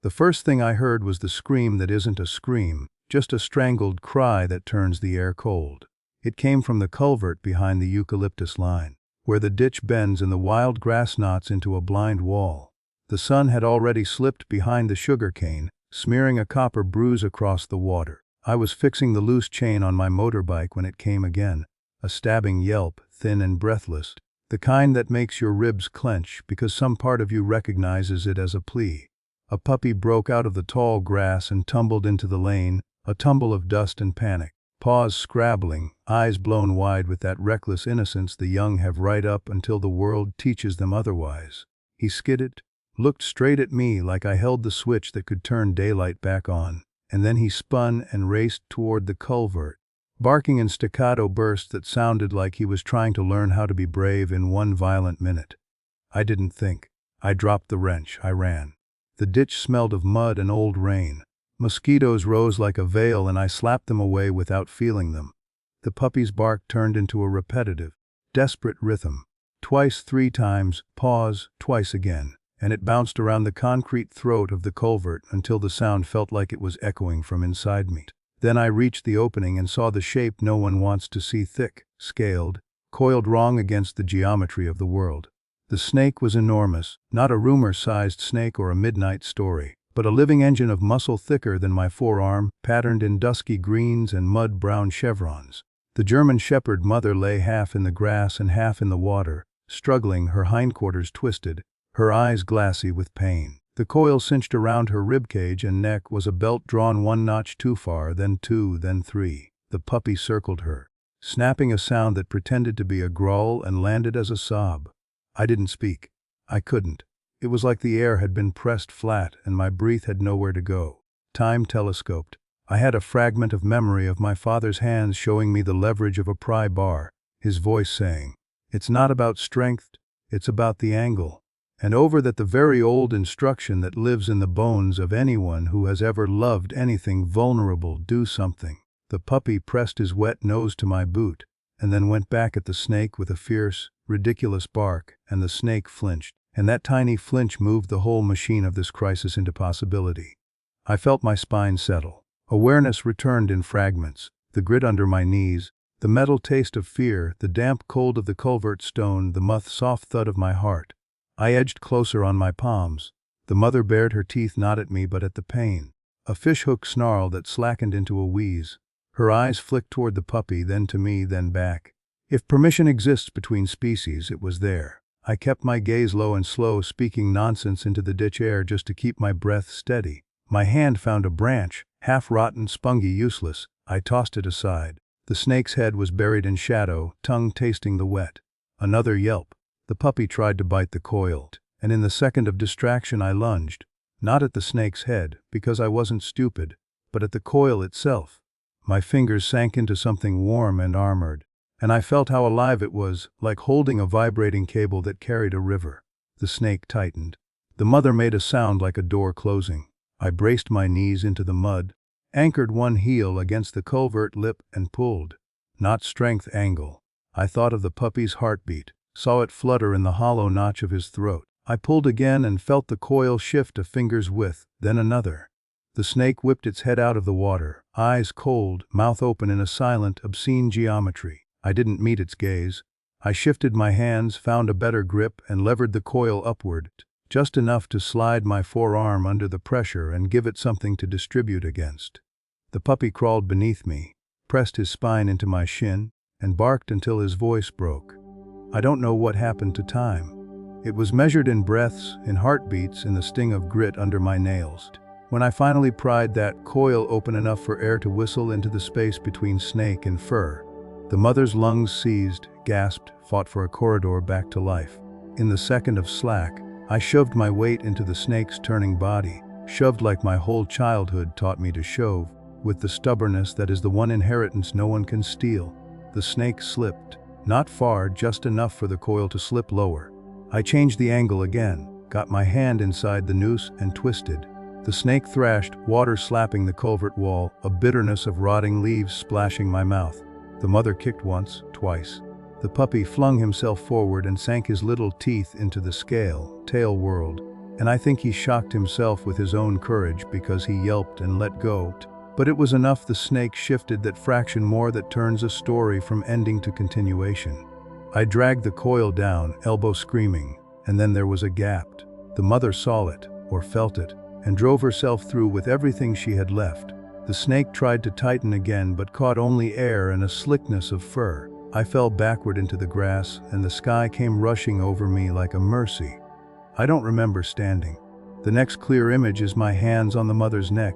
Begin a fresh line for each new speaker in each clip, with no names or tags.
The first thing I heard was the scream that isn't a scream, just a strangled cry that turns the air cold. It came from the culvert behind the eucalyptus line, where the ditch bends and the wild grass knots into a blind wall. The sun had already slipped behind the sugarcane, smearing a copper bruise across the water. I was fixing the loose chain on my motorbike when it came again, a stabbing yelp, thin and breathless, the kind that makes your ribs clench because some part of you recognizes it as a plea. A puppy broke out of the tall grass and tumbled into the lane, a tumble of dust and panic. Paws scrabbling, eyes blown wide with that reckless innocence the young have right up until the world teaches them otherwise. He skidded, looked straight at me like I held the switch that could turn daylight back on, and then he spun and raced toward the culvert, barking in staccato bursts that sounded like he was trying to learn how to be brave in one violent minute. I didn't think. I dropped the wrench. I ran. The ditch smelled of mud and old rain. Mosquitoes rose like a veil and I slapped them away without feeling them. The puppy's bark turned into a repetitive, desperate rhythm. Twice, 3 times, pause, twice again, and it bounced around the concrete throat of the culvert until the sound felt like it was echoing from inside me. Then I reached the opening and saw the shape no one wants to see, thick, scaled, coiled wrong against the geometry of the world. The snake was enormous, not a rumor-sized snake or a midnight story, but a living engine of muscle thicker than my forearm, patterned in dusky greens and mud-brown chevrons. The German shepherd mother lay half in the grass and half in the water, struggling, her hindquarters twisted, her eyes glassy with pain. The coil cinched around her ribcage and neck was a belt drawn 1 notch too far, then 2, then 3. The puppy circled her, snapping a sound that pretended to be a growl and landed as a sob. I didn't speak. I couldn't. It was like the air had been pressed flat and my breath had nowhere to go. Time telescoped. I had a fragment of memory of my father's hands showing me the leverage of a pry bar, his voice saying, "It's not about strength, it's about the angle." And over that the very old instruction that lives in the bones of anyone who has ever loved anything vulnerable, do something. The puppy pressed his wet nose to my boot, and then went back at the snake with a fierce, ridiculous bark, and the snake flinched. And that tiny flinch moved the whole machine of this crisis into possibility. I felt my spine settle. Awareness returned in fragments, the grit under my knees, the metal taste of fear, the damp cold of the culvert stone, the soft thud of my heart. I edged closer on my palms. The mother bared her teeth not at me but at the pain. A fishhook snarl that slackened into a wheeze. Her eyes flicked toward the puppy, then to me, then back. If permission exists between species, it was there. I kept my gaze low and slow, speaking nonsense into the ditch air just to keep my breath steady. My hand found a branch, half-rotten, spungy, useless. I tossed it aside. The snake's head was buried in shadow, tongue tasting the wet. Another yelp. The puppy tried to bite the coil, and in the second of distraction I lunged, not at the snake's head, because I wasn't stupid, but at the coil itself. My fingers sank into something warm and armored, and I felt how alive it was, like holding a vibrating cable that carried a river. The snake tightened. The mother made a sound like a door closing. I braced my knees into the mud, anchored one heel against the culvert lip and pulled. Not strength, angle. I thought of the puppy's heartbeat, saw it flutter in the hollow notch of his throat. I pulled again and felt the coil shift a finger's width, then another. The snake whipped its head out of the water, eyes cold, mouth open in a silent, obscene geometry. I didn't meet its gaze. I shifted my hands, found a better grip, and levered the coil upward, just enough to slide my forearm under the pressure and give it something to distribute against. The puppy crawled beneath me, pressed his spine into my shin, and barked until his voice broke. I don't know what happened to time. It was measured in breaths, in heartbeats, in the sting of grit under my nails. When I finally pried that coil open enough for air to whistle into the space between snake and fur, the mother's lungs seized, gasped, fought for a corridor back to life. In the second of slack, I shoved my weight into the snake's turning body, shoved like my whole childhood taught me to shove, with the stubbornness that is the one inheritance no one can steal. The snake slipped, not far, just enough for the coil to slip lower. I changed the angle again, got my hand inside the noose and twisted. The snake thrashed, water slapping the culvert wall, a bitterness of rotting leaves splashing my mouth. The mother kicked once, twice. The puppy flung himself forward and sank his little teeth into the scale, tail whirled. and I think he shocked himself with his own courage because he yelped and let go. But it was enough the snake shifted that fraction more that turns a story from ending to continuation. I dragged the coil down, elbow screaming, and then there was a gap. The mother saw it, or felt it, and drove herself through with everything she had left. The snake tried to tighten again but caught only air and a slickness of fur. I fell backward into the grass, and the sky came rushing over me like a mercy. I don't remember standing. The next clear image is my hands on the mother's neck,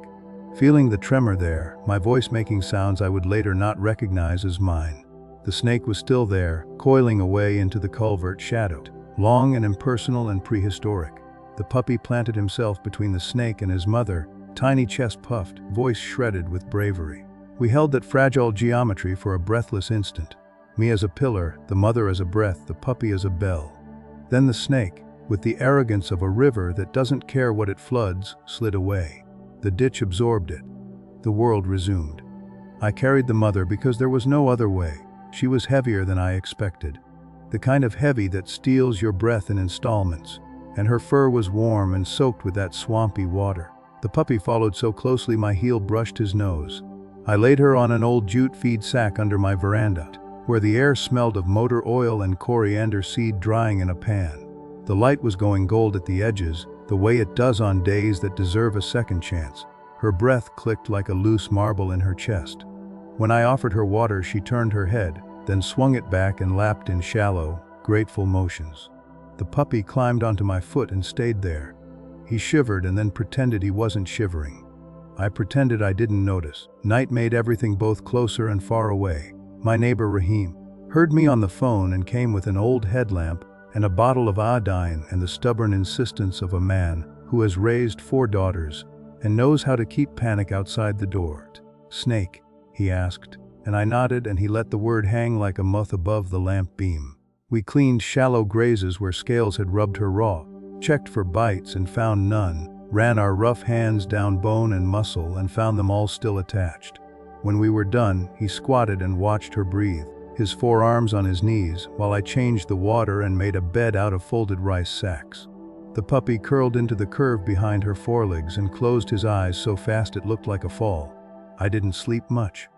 feeling the tremor there, my voice making sounds I would later not recognize as mine. The snake was still there, coiling away into the culvert shadowed, long and impersonal and prehistoric. The puppy planted himself between the snake and his mother, tiny chest puffed, voice shredded with bravery. We held that fragile geometry for a breathless instant. Me as a pillar, the mother as a breath, the puppy as a bell. Then the snake, with the arrogance of a river that doesn't care what it floods, slid away. The ditch absorbed it. The world resumed. I carried the mother because there was no other way. She was heavier than I expected. The kind of heavy that steals your breath in installments. And her fur was warm and soaked with that swampy water. The puppy followed so closely my heel brushed his nose. I laid her on an old jute feed sack under my veranda, where the air smelled of motor oil and coriander seed drying in a pan. The light was going gold at the edges, the way it does on days that deserve a second chance. Her breath clicked like a loose marble in her chest. When I offered her water, she turned her head, then swung it back and lapped in shallow, grateful motions. The puppy climbed onto my foot and stayed there. He shivered and then pretended he wasn't shivering. I pretended I didn't notice. Night made everything both closer and far away. My neighbor Rahim heard me on the phone and came with an old headlamp and a bottle of iodine and the stubborn insistence of a man who has raised 4 daughters and knows how to keep panic outside the door. "Snake?" he asked, and I nodded, and he let the word hang like a moth above the lamp beam. We cleaned shallow grazes where scales had rubbed her raw, checked for bites and found none, ran our rough hands down bone and muscle and found them all still attached. When we were done, he squatted and watched her breathe, his forearms on his knees, while I changed the water and made a bed out of folded rice sacks. The puppy curled into the curve behind her forelegs and closed his eyes so fast it looked like a fall. I didn't sleep much.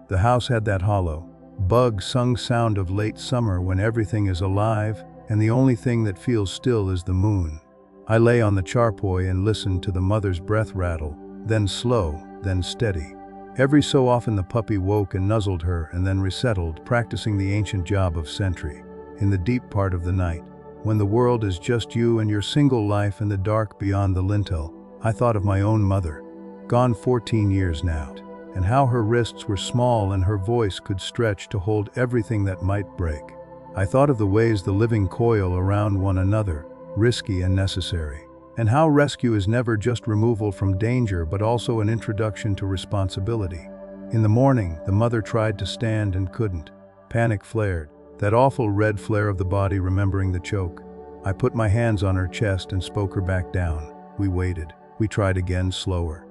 The house had that hollow, bug-sung sound of late summer when everything is alive and the only thing that feels still is the moon. I lay on the charpoy and listened to the mother's breath rattle, then slow, then steady. Every so often the puppy woke and nuzzled her and then resettled, practicing the ancient job of sentry. In the deep part of the night, when the world is just you and your single life in the dark beyond the lintel, I thought of my own mother, gone 14 years now, and how her wrists were small and her voice could stretch to hold everything that might break. I thought of the ways the living coil around one another, risky and necessary, and how rescue is never just removal from danger but also an introduction to responsibility. In the morning, the mother tried to stand and couldn't. Panic flared, that awful red flare of the body remembering the choke. I put my hands on her chest and spoke her back down. We waited. We tried again, slower.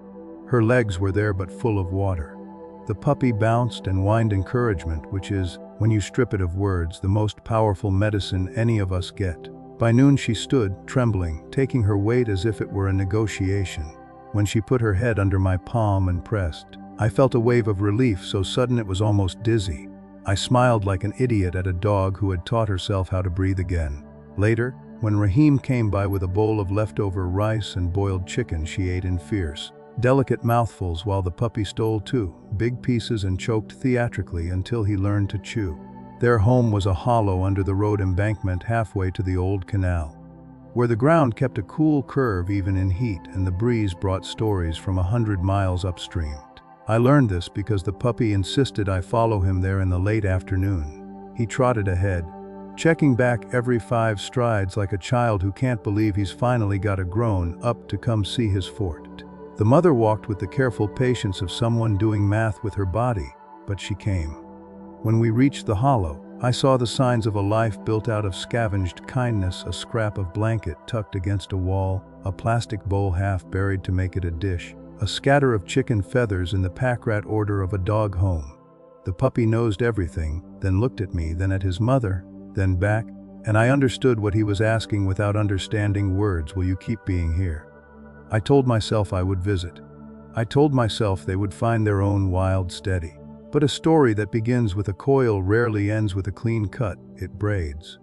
Her legs were there but full of water. The puppy bounced and whined encouragement, which is, when you strip it of words, the most powerful medicine any of us get. By noon she stood, trembling, taking her weight as if it were a negotiation. When she put her head under my palm and pressed, I felt a wave of relief so sudden it was almost dizzy. I smiled like an idiot at a dog who had taught herself how to breathe again. Later, when Rahim came by with a bowl of leftover rice and boiled chicken, she ate in fierce, delicate mouthfuls while the puppy stole 2 big pieces and choked theatrically until he learned to chew. Their home was a hollow under the road embankment halfway to the old canal, where the ground kept a cool curve even in heat and the breeze brought stories from 100 miles upstream. I learned this because the puppy insisted I follow him there in the late afternoon. He trotted ahead, checking back every 5 strides like a child who can't believe he's finally got a grown-up to come see his fort. The mother walked with the careful patience of someone doing math with her body, but she came. When we reached the hollow, I saw the signs of a life built out of scavenged kindness: a scrap of blanket tucked against a wall, a plastic bowl half buried to make it a dish, a scatter of chicken feathers in the pack-rat order of a dog home. The puppy nosed everything, then looked at me, then at his mother, then back, and I understood what he was asking without understanding words. Will you keep being here? I told myself I would visit. I told myself they would find their own wild steady. But a story that begins with a coil rarely ends with a clean cut, it braids.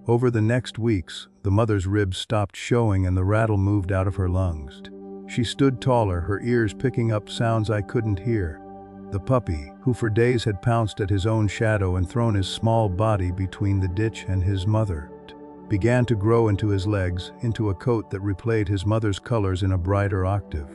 Over the next weeks, the mother's ribs stopped showing and the rattle moved out of her lungs. She stood taller, her ears picking up sounds I couldn't hear. The puppy, who for days had pounced at his own shadow and thrown his small body between the ditch and his mother, began to grow into his legs, into a coat that replayed his mother's colors in a brighter octave.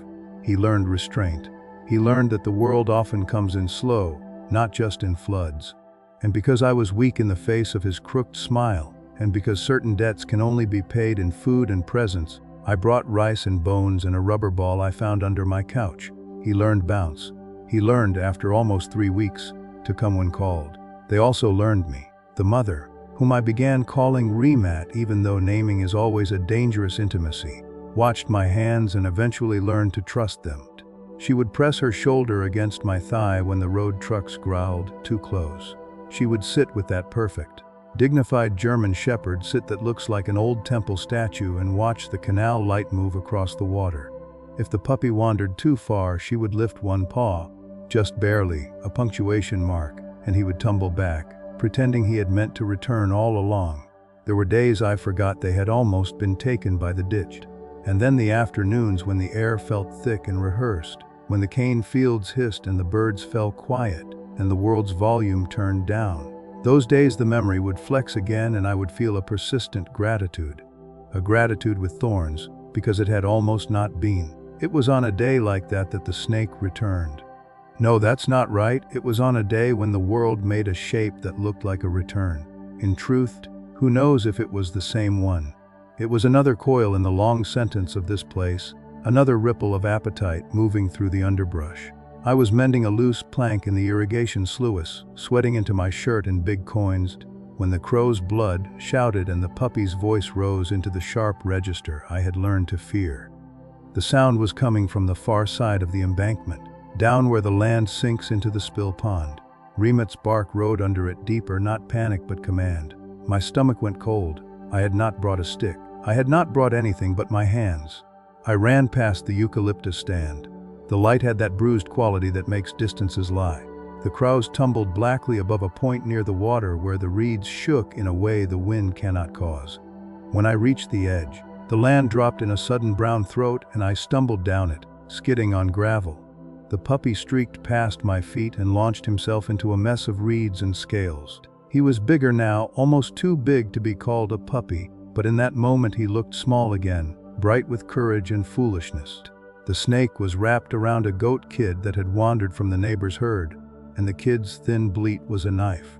He learned restraint. He learned that the world often comes in slow, not just in floods. And because I was weak in the face of his crooked smile, and because certain debts can only be paid in food and presents, I brought rice and bones and a rubber ball I found under my couch. He learned bounce. He learned, after almost 3 weeks, to come when called. They also learned me, the mother, whom I began calling Remat even though naming is always a dangerous intimacy, watched my hands and eventually learned to trust them. She would press her shoulder against my thigh when the road trucks growled, too close. She would sit with that perfect, dignified German shepherd sit that looks like an old temple statue and watch the canal light move across the water. If the puppy wandered too far, she would lift one paw, just barely, a punctuation mark, and he would tumble back, pretending he had meant to return all along. There were days I forgot they had almost been taken by the ditch. And then the afternoons when the air felt thick and rehearsed, when the cane fields hissed and the birds fell quiet, and the world's volume turned down. Those days the memory would flex again and I would feel a persistent gratitude. A gratitude with thorns, because it had almost not been. It was on a day like that that the snake returned. No, that's not right. It was on a day when the world made a shape that looked like a return. In truth, who knows if it was the same one? It was another coil in the long sentence of this place, another ripple of appetite moving through the underbrush. I was mending a loose plank in the irrigation sluice, sweating into my shirt in big coins, when the crow's blood shouted and the puppy's voice rose into the sharp register I had learned to fear. The sound was coming from the far side of the embankment, down where the land sinks into the spill pond. Remat's bark rode under it deeper, not panic but command. My stomach went cold. I had not brought a stick. I had not brought anything but my hands. I ran past the eucalyptus stand. The light had that bruised quality that makes distances lie. The crows tumbled blackly above a point near the water where the reeds shook in a way the wind cannot cause. When I reached the edge, the land dropped in a sudden brown throat and I stumbled down it, skidding on gravel. The puppy streaked past my feet and launched himself into a mess of reeds and scales. He was bigger now, almost too big to be called a puppy, but in that moment he looked small again, bright with courage and foolishness. The snake was wrapped around a goat kid that had wandered from the neighbor's herd, and the kid's thin bleat was a knife.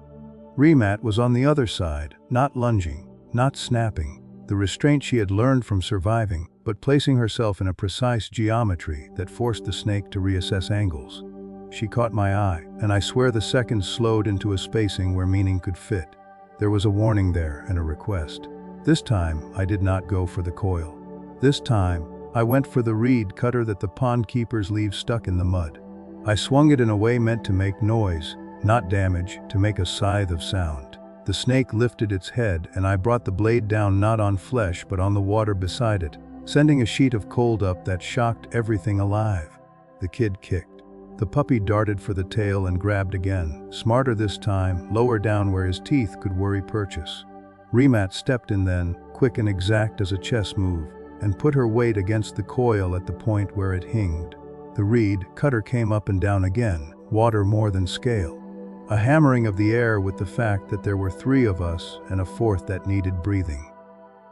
Remat was on the other side, not lunging, not snapping, the restraint she had learned from surviving, but placing herself in a precise geometry that forced the snake to reassess angles. She caught my eye, and I swear the seconds slowed into a spacing where meaning could fit. There was a warning there and a request. This time, I did not go for the coil. This time, I went for the reed cutter that the pond keepers leave stuck in the mud. I swung it in a way meant to make noise, not damage, to make a scythe of sound. The snake lifted its head and I brought the blade down not on flesh but on the water beside it, sending a sheet of cold up that shocked everything alive. The kid kicked. The puppy darted for the tail and grabbed again, smarter this time, lower down where his teeth could worry purchase. Remat stepped in then, quick and exact as a chess move, and put her weight against the coil at the point where it hinged. The reed cutter came up and down again, water more than scale. A hammering of the air with the fact that there were 3 of us and a 4th that needed breathing.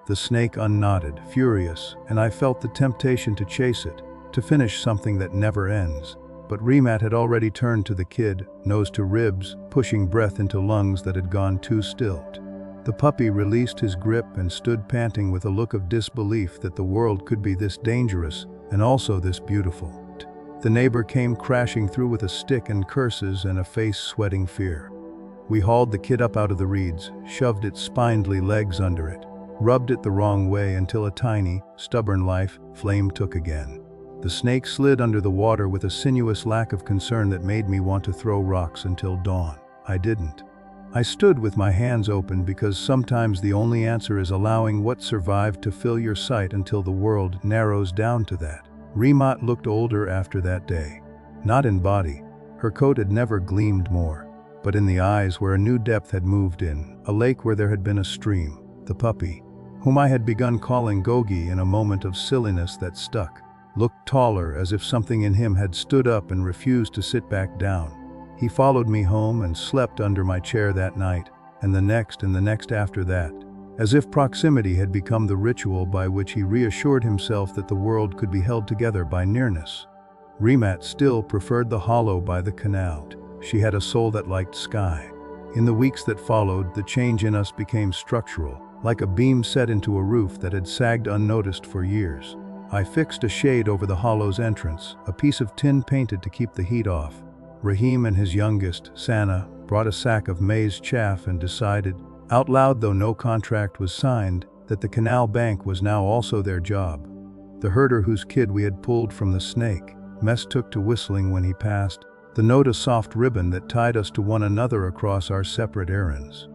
The snake unknotted, furious, and I felt the temptation to chase it, to finish something that never ends. But Remat had already turned to the kid, nose to ribs, pushing breath into lungs that had gone too still. The puppy released his grip and stood panting with a look of disbelief that the world could be this dangerous and also this beautiful. The neighbor came crashing through with a stick and curses and a face sweating fear. We hauled the kid up out of the reeds, shoved its spindly legs under it, rubbed it the wrong way until a tiny, stubborn life flame took again. The snake slid under the water with a sinuous lack of concern that made me want to throw rocks until dawn. I didn't. I stood with my hands open because sometimes the only answer is allowing what survived to fill your sight until the world narrows down to that. Remat looked older after that day. Not in body. Her coat had never gleamed more. But in the eyes where a new depth had moved in, a lake where there had been a stream. The puppy, whom I had begun calling Gogi in a moment of silliness that stuck, looked taller, as if something in him had stood up and refused to sit back down. He followed me home and slept under my chair that night, and the next after that, as if proximity had become the ritual by which he reassured himself that the world could be held together by nearness. Remat still preferred the hollow by the canal. She had a soul that liked sky. In the weeks that followed, the change in us became structural, like a beam set into a roof that had sagged unnoticed for years. I fixed a shade over the hollow's entrance, a piece of tin painted to keep the heat off. Rahim and his youngest, Sana, brought a sack of maize chaff and decided, out loud though no contract was signed, that the canal bank was now also their job. The herder whose kid we had pulled from the snake, Mess took to whistling when he passed, the note a soft ribbon that tied us to one another across our separate errands.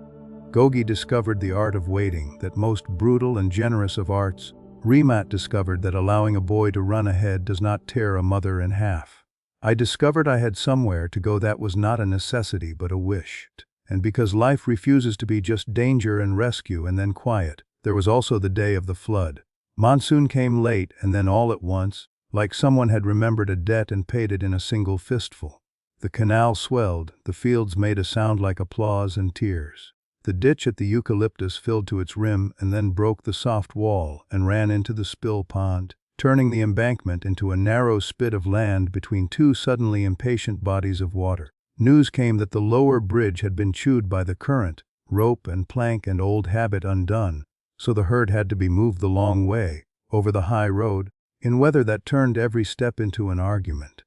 Gogi discovered the art of waiting, that most brutal and generous of arts. Remat discovered that allowing a boy to run ahead does not tear a mother in half. I discovered I had somewhere to go that was not a necessity but a wish. And because life refuses to be just danger and rescue and then quiet, there was also the day of the flood. Monsoon came late and then all at once, like someone had remembered a debt and paid it in a single fistful. The canal swelled, the fields made a sound like applause and tears. The ditch at the eucalyptus filled to its rim and then broke the soft wall and ran into the spill pond, turning the embankment into a narrow spit of land between two suddenly impatient bodies of water. News came that the lower bridge had been chewed by the current, rope and plank and old habit undone, so the herd had to be moved the long way, over the high road, in weather that turned every step into an argument.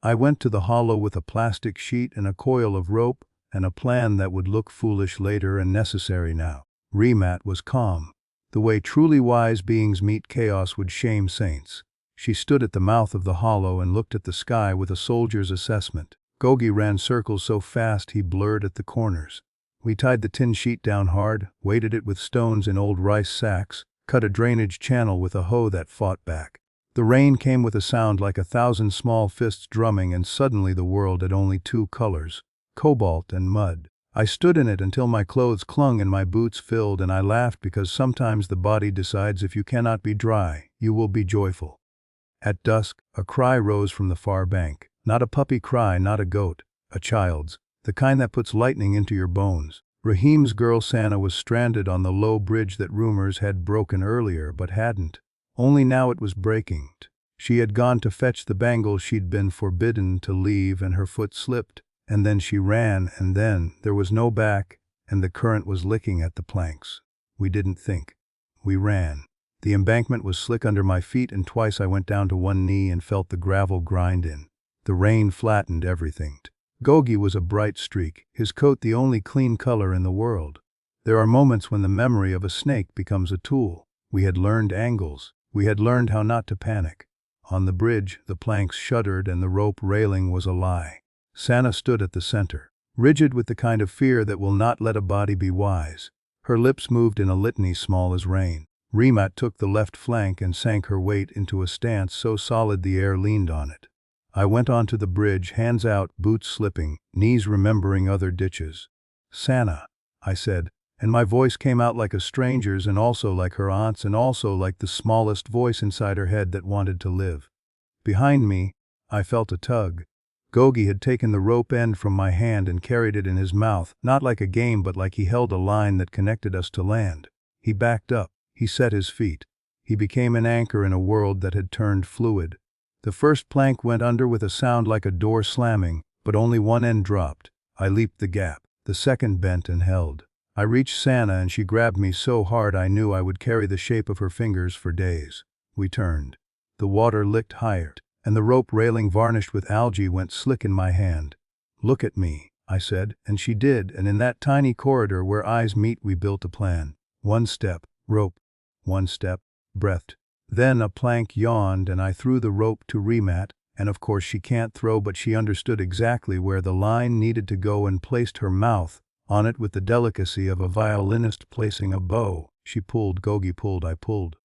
I went to the hollow with a plastic sheet and a coil of rope, and a plan that would look foolish later and necessary now. Remat was calm. The way truly wise beings meet chaos would shame saints. She stood at the mouth of the hollow and looked at the sky with a soldier's assessment. Gogi ran circles so fast he blurred at the corners. We tied the tin sheet down hard, weighted it with stones in old rice sacks, cut a drainage channel with a hoe that fought back. The rain came with a sound like 1,000 small fists drumming, and suddenly the world had only two colors, cobalt and mud. I stood in it until my clothes clung and my boots filled, and I laughed because sometimes the body decides if you cannot be dry, you will be joyful. At dusk, a cry rose from the far bank. Not a puppy cry, not a goat, a child's, the kind that puts lightning into your bones. Rahim's girl Sana was stranded on the low bridge that rumors had broken earlier but hadn't. Only now it was breaking. She had gone to fetch the bangle she'd been forbidden to leave, and her foot slipped. And then she ran, and then there was no back, and the current was licking at the planks. We didn't think. We ran. The embankment was slick under my feet, and twice I went down to one knee and felt the gravel grind in. The rain flattened everything. Gogi was a bright streak, his coat the only clean color in the world. There are moments when the memory of a snake becomes a tool. We had learned angles. We had learned how not to panic. On the bridge, the planks shuddered and the rope railing was a lie. Sana stood at the center, rigid with the kind of fear that will not let a body be wise. Her lips moved in a litany small as rain. Remat took the left flank and sank her weight into a stance so solid the air leaned on it. I went onto the bridge, hands out, boots slipping, knees remembering other ditches. "Sana," I said, and my voice came out like a stranger's and also like her aunt's and also like the smallest voice inside her head that wanted to live. Behind me, I felt a tug. Gogi had taken the rope end from my hand and carried it in his mouth, not like a game but like he held a line that connected us to land. He backed up. He set his feet. He became an anchor in a world that had turned fluid. The first plank went under with a sound like a door slamming, but only one end dropped. I leaped the gap. The second bent and held. I reached Sana and she grabbed me so hard I knew I would carry the shape of her fingers for days. We turned. The water licked higher, and the rope railing varnished with algae went slick in my hand. "Look at me," I said, and she did, and in that tiny corridor where eyes meet we built a plan. One step, rope. One step, breath. Then a plank yawned and I threw the rope to Remat, and of course she can't throw but she understood exactly where the line needed to go and placed her mouth On it, with the delicacy of a violinist placing a bow, she pulled, Gogi pulled, I pulled.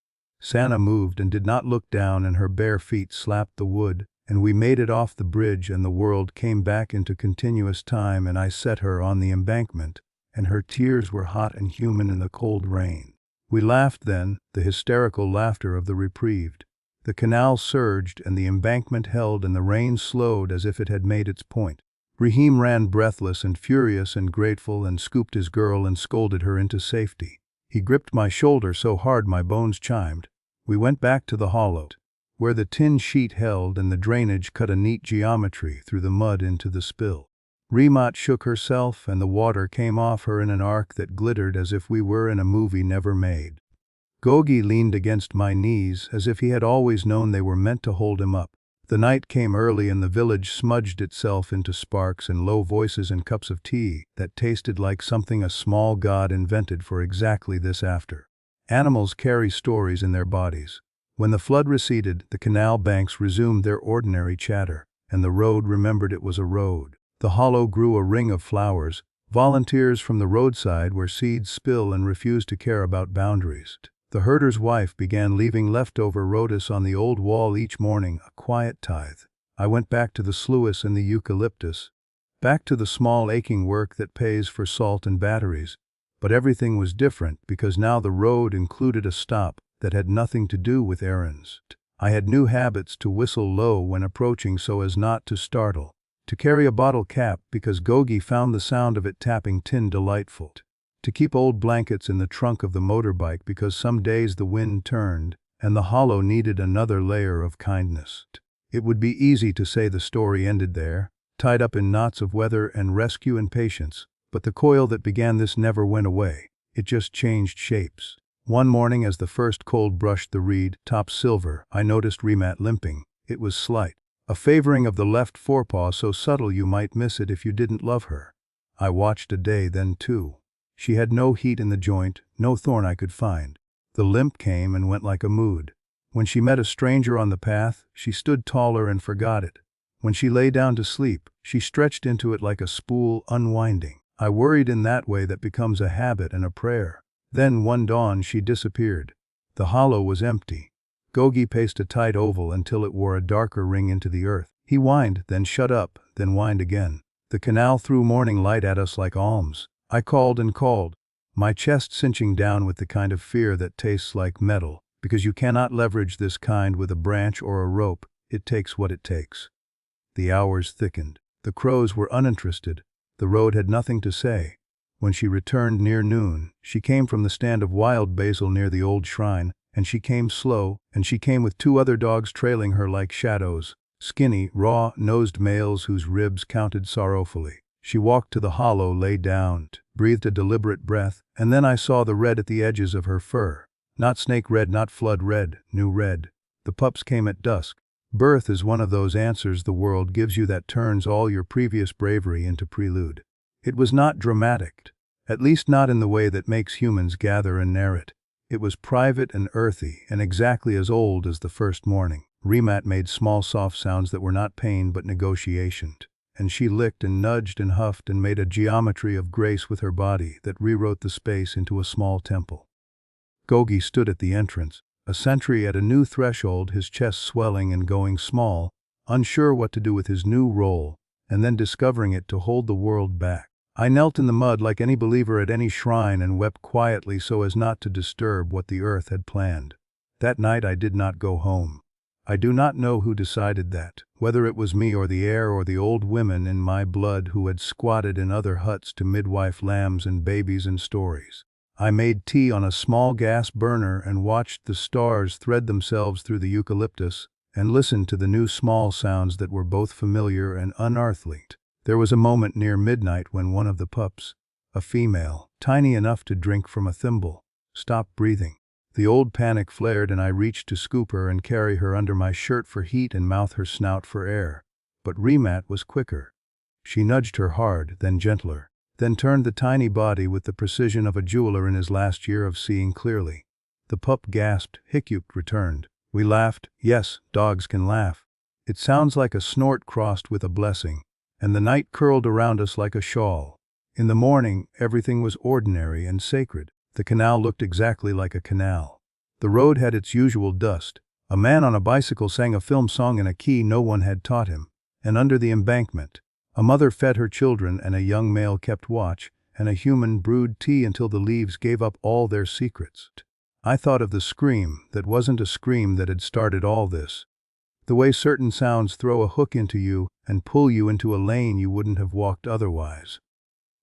Santa moved and did not look down, and her bare feet slapped the wood, and we made it off the bridge, and the world came back into continuous time, and I set her on the embankment, and her tears were hot and human in the cold rain. We laughed then, the hysterical laughter of the reprieved. The canal surged, and the embankment held, and the rain slowed as if it had made its point. Raheem ran breathless and furious and grateful, and scooped his girl and scolded her into safety. He gripped my shoulder so hard my bones chimed. We went back to the hollow, where the tin sheet held and the drainage cut a neat geometry through the mud into the spill. Remat shook herself, and the water came off her in an arc that glittered as if we were in a movie never made. Gogi leaned against my knees as if he had always known they were meant to hold him up. The night came early, and the village smudged itself into sparks and low voices and cups of tea that tasted like something a small god invented for exactly this after. Animals carry stories in their bodies. When the flood receded, the canal banks resumed their ordinary chatter, and the road remembered it was a road. The hollow grew a ring of flowers, volunteers from the roadside where seeds spill and refuse to care about boundaries. The herder's wife began leaving leftover rhodos on the old wall each morning, a quiet tithe. I went back to the sluice and the eucalyptus, back to the small aching work that pays for salt and batteries. But everything was different, because now the road included a stop that had nothing to do with errands. I had new habits: to whistle low when approaching so as not to startle, to carry a bottle cap because Gogi found the sound of it tapping tin delightful, to keep old blankets in the trunk of the motorbike because some days the wind turned and the hollow needed another layer of kindness. It would be easy to say the story ended there, tied up in knots of weather and rescue and patience, but the coil that began this never went away. It just changed shapes. One morning, as the first cold brushed the reed top silver, I noticed Remat limping. It was slight, a favoring of the left forepaw so subtle you might miss it if you didn't love her. I watched a day then too. She had no heat in the joint, no thorn I could find. The limp came and went like a mood. When she met a stranger on the path, she stood taller and forgot it. When she lay down to sleep, she stretched into it like a spool unwinding. I worried in that way that becomes a habit and a prayer. Then one dawn she disappeared. The hollow was empty. Gogi paced a tight oval until it wore a darker ring into the earth. He whined, then shut up, then whined again. The canal threw morning light at us like alms. I called and called, my chest cinching down with the kind of fear that tastes like metal, because you cannot leverage this kind with a branch or a rope. It takes what it takes. The hours thickened. The crows were uninterested. The road had nothing to say. When she returned near noon, she came from the stand of wild basil near the old shrine, and she came slow, and she came with 2 other dogs trailing her like shadows, skinny, raw-nosed males whose ribs counted sorrowfully. She walked to the hollow, lay down, breathed a deliberate breath, and then I saw the red at the edges of her fur. Not snake red, not flood red, new red. The pups came at dusk. Birth is one of those answers the world gives you that turns all your previous bravery into prelude. It was not dramatic, at least not in the way that makes humans gather and narrate. It was private and earthy, and exactly as old as the first morning. Remat made small soft sounds that were not pain but negotiation. And she licked and nudged and huffed and made a geometry of grace with her body that rewrote the space into a small temple. Gogi stood at the entrance, a sentry at a new threshold, his chest swelling and going small, unsure what to do with his new role, and then discovering it to hold the world back. I knelt in the mud like any believer at any shrine and wept quietly so as not to disturb what the earth had planned. That night I did not go home. I do not know who decided that, whether it was me or the air or the old women in my blood who had squatted in other huts to midwife lambs and babies and stories. I made tea on a small gas burner and watched the stars thread themselves through the eucalyptus and listened to the new small sounds that were both familiar and unearthly. There was a moment near midnight when one of the pups, a female, tiny enough to drink from a thimble, stopped breathing. The old panic flared and I reached to scoop her and carry her under my shirt for heat and mouth her snout for air. But Remat was quicker. She nudged her hard, then gentler, then turned the tiny body with the precision of a jeweler in his last year of seeing clearly. The pup gasped, hiccuped, returned. We laughed. Yes, dogs can laugh. It sounds like a snort crossed with a blessing. And the night curled around us like a shawl. In the morning, everything was ordinary and sacred. The canal looked exactly like a canal. The road had its usual dust. A man on a bicycle sang a film song in a key no one had taught him. And under the embankment, a mother fed her children and a young male kept watch, and a human brewed tea until the leaves gave up all their secrets. I thought of the scream that wasn't a scream that had started all this. The way certain sounds throw a hook into you and pull you into a lane you wouldn't have walked otherwise.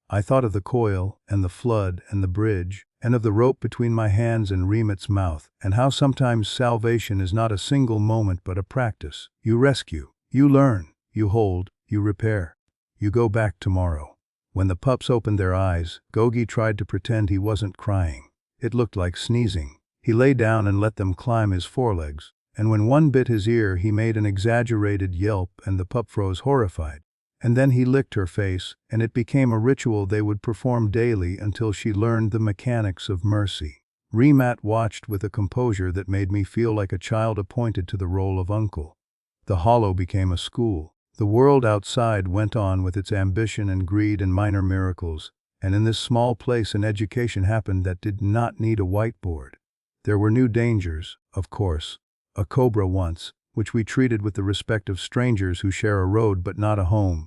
I thought of the coil, and the flood, and the bridge, and of the rope between my hands and Remit's mouth, and how sometimes salvation is not a single moment but a practice. You rescue, you learn, you hold, you repair. You go back tomorrow. When the pups opened their eyes, Gogi tried to pretend he wasn't crying. It looked like sneezing. He lay down and let them climb his forelegs, and when one bit his ear he made an exaggerated yelp and the pup froze horrified. And then he licked her face, and it became a ritual they would perform daily until she learned the mechanics of mercy. Remat watched with a composure that made me feel like a child appointed to the role of uncle. The hollow became a school. The world outside went on with its ambition and greed and minor miracles, and in this small place an education happened that did not need a whiteboard. There were new dangers, of course. A cobra once, which we treated with the respect of strangers who share a road but not a home.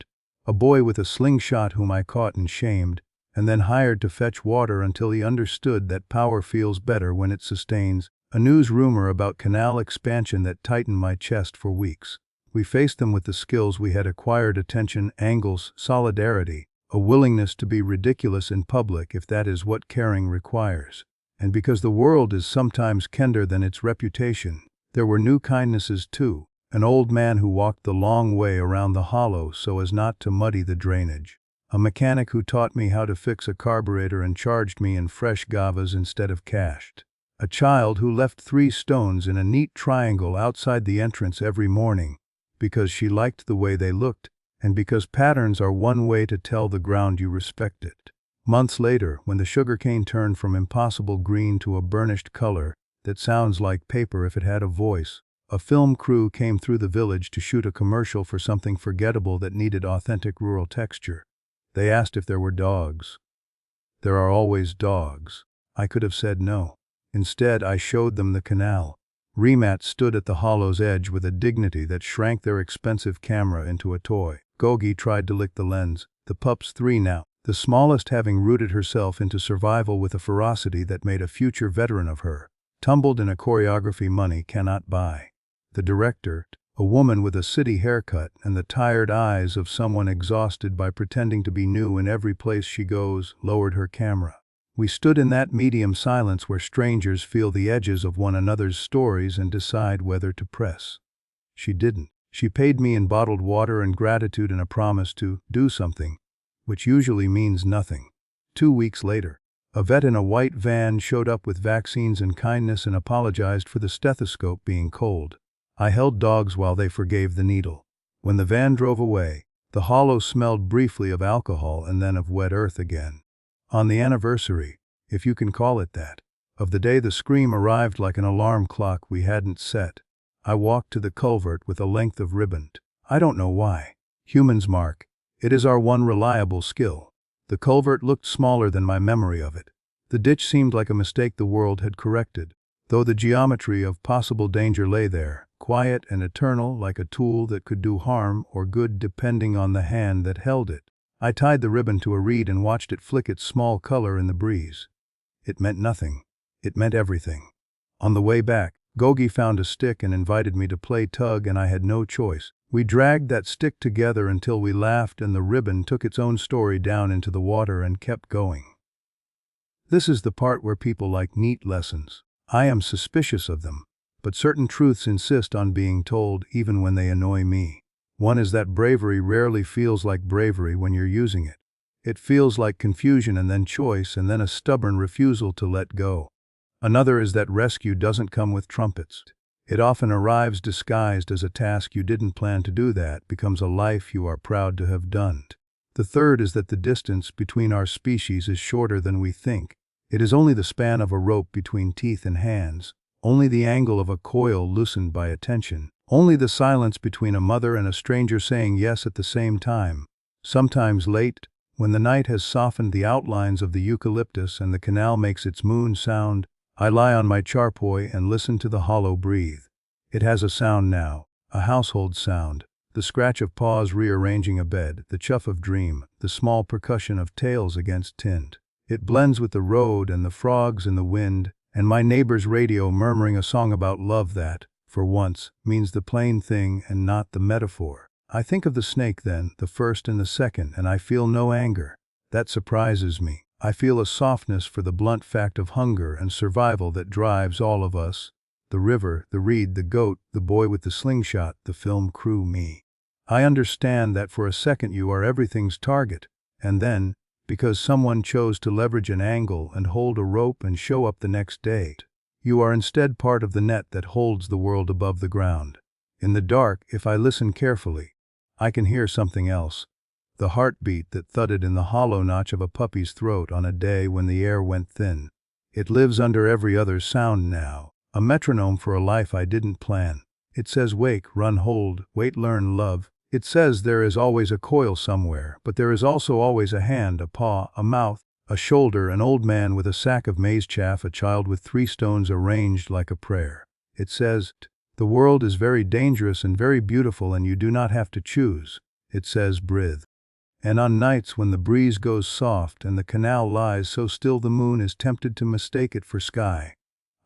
A boy with a slingshot whom I caught and shamed, and then hired to fetch water until he understood that power feels better when it sustains. A news rumor about canal expansion that tightened my chest for weeks. We faced them with the skills we had acquired: attention, angles, solidarity, a willingness to be ridiculous in public if that is what caring requires. And because the world is sometimes kinder than its reputation, there were new kindnesses too. An old man who walked the long way around the hollow so as not to muddy the drainage. A mechanic who taught me how to fix a carburetor and charged me in fresh gavas instead of cash. A child who left 3 stones in a neat triangle outside the entrance every morning, because she liked the way they looked, and because patterns are one way to tell the ground you respect it. Months later, when the sugarcane turned from impossible green to a burnished color that sounds like paper if it had a voice, a film crew came through the village to shoot a commercial for something forgettable that needed authentic rural texture. They asked if there were dogs. There are always dogs. I could have said no. Instead, I showed them the canal. Remat stood at the hollow's edge with a dignity that shrank their expensive camera into a toy. Gogi tried to lick the lens. The pup's 3 now, the smallest having rooted herself into survival with a ferocity that made a future veteran of her, tumbled in a choreography money cannot buy. The director, a woman with a city haircut and the tired eyes of someone exhausted by pretending to be new in every place she goes, lowered her camera. We stood in that medium silence where strangers feel the edges of one another's stories and decide whether to press. She didn't. She paid me in bottled water and gratitude and a promise to do something, which usually means nothing. 2 weeks later, a vet in a white van showed up with vaccines and kindness and apologized for the stethoscope being cold. I held dogs while they forgave the needle. When the van drove away, the hollow smelled briefly of alcohol and then of wet earth again. On the anniversary, if you can call it that, of the day the scream arrived like an alarm clock we hadn't set, I walked to the culvert with a length of ribbon. I don't know why. Humans, Mark. It is our one reliable skill. The culvert looked smaller than my memory of it. The ditch seemed like a mistake the world had corrected, though the geometry of possible danger lay there, quiet and eternal, like a tool that could do harm or good depending on the hand that held it. I tied the ribbon to a reed and watched it flick its small color in the breeze. It meant nothing. It meant everything. On the way back, Gogi found a stick and invited me to play tug, and I had no choice. We dragged that stick together until we laughed and the ribbon took its own story down into the water and kept going. This is the part where people like neat lessons. I am suspicious of them, but certain truths insist on being told even when they annoy me. One is that bravery rarely feels like bravery when you're using it. It feels like confusion and then choice and then a stubborn refusal to let go. Another is that rescue doesn't come with trumpets. It often arrives disguised as a task you didn't plan to do that becomes a life you are proud to have done. The third is that the distance between our species is shorter than we think. It is only the span of a rope between teeth and hands, only the angle of a coil loosened by attention, only the silence between a mother and a stranger saying yes at the same time, sometimes late, When the night has softened the outlines of the eucalyptus and the canal makes its moon sound, I lie on my charpoy and listen to the hollow breathe. It has a sound now, a household sound, the scratch of paws rearranging a bed, the chuff of dream, the small percussion of tails against tint. It blends with the road and the frogs in the wind, and my neighbor's radio murmuring a song about love that, for once, means the plain thing and not the metaphor. I think of the snake then, the first and the second, and I feel no anger. That surprises me. I feel a softness for the blunt fact of hunger and survival that drives all of us. The river, the reed, the goat, the boy with the slingshot, the film crew, me. I understand that for a second you are everything's target, and then, because someone chose to leverage an angle and hold a rope and show up the next day, you are instead part of the net that holds the world above the ground. In the dark, if I listen carefully, I can hear something else. The heartbeat that thudded in the hollow notch of a puppy's throat on a day when the air went thin. It lives under every other sound now, a metronome for a life I didn't plan. It says wake, run, hold, wait, learn, love. It says there is always a coil somewhere, but there is also always a hand, a paw, a mouth, a shoulder, an old man with a sack of maize chaff, a child with 3 stones arranged like a prayer. It says, the world is very dangerous and very beautiful and you do not have to choose. It says, breathe. And on nights when the breeze goes soft and the canal lies so still the moon is tempted to mistake it for sky,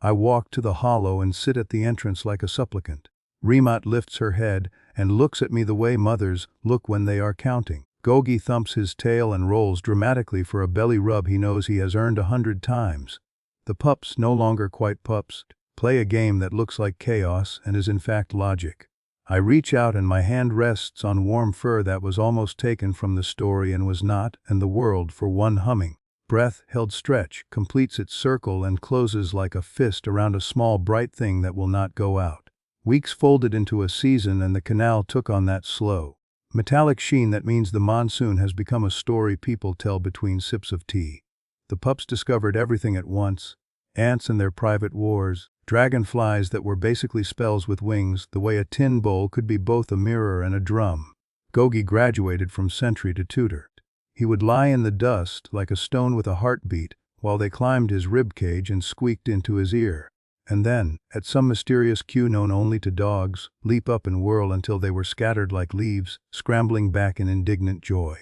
I walk to the hollow and sit at the entrance like a supplicant. Remat lifts her head and looks at me the way mothers look when they are counting. Gogi thumps his tail and rolls dramatically for a belly rub he knows he has earned 100 times. The pups, no longer quite pups, play a game that looks like chaos and is in fact logic. I reach out and my hand rests on warm fur that was almost taken from the story and was not, and the world, for one humming breath held stretch, completes its circle and closes like a fist around a small bright thing that will not go out. Weeks folded into a season and the canal took on that slow, metallic sheen that means the monsoon has become a story people tell between sips of tea. The pups discovered everything at once, ants and their private wars, dragonflies that were basically spells with wings, the way a tin bowl could be both a mirror and a drum. Gogi graduated from sentry to tutor. He would lie in the dust like a stone with a heartbeat while they climbed his ribcage and squeaked into his ear. And then, at some mysterious cue known only to dogs, leap up and whirl until they were scattered like leaves, scrambling back in indignant joy.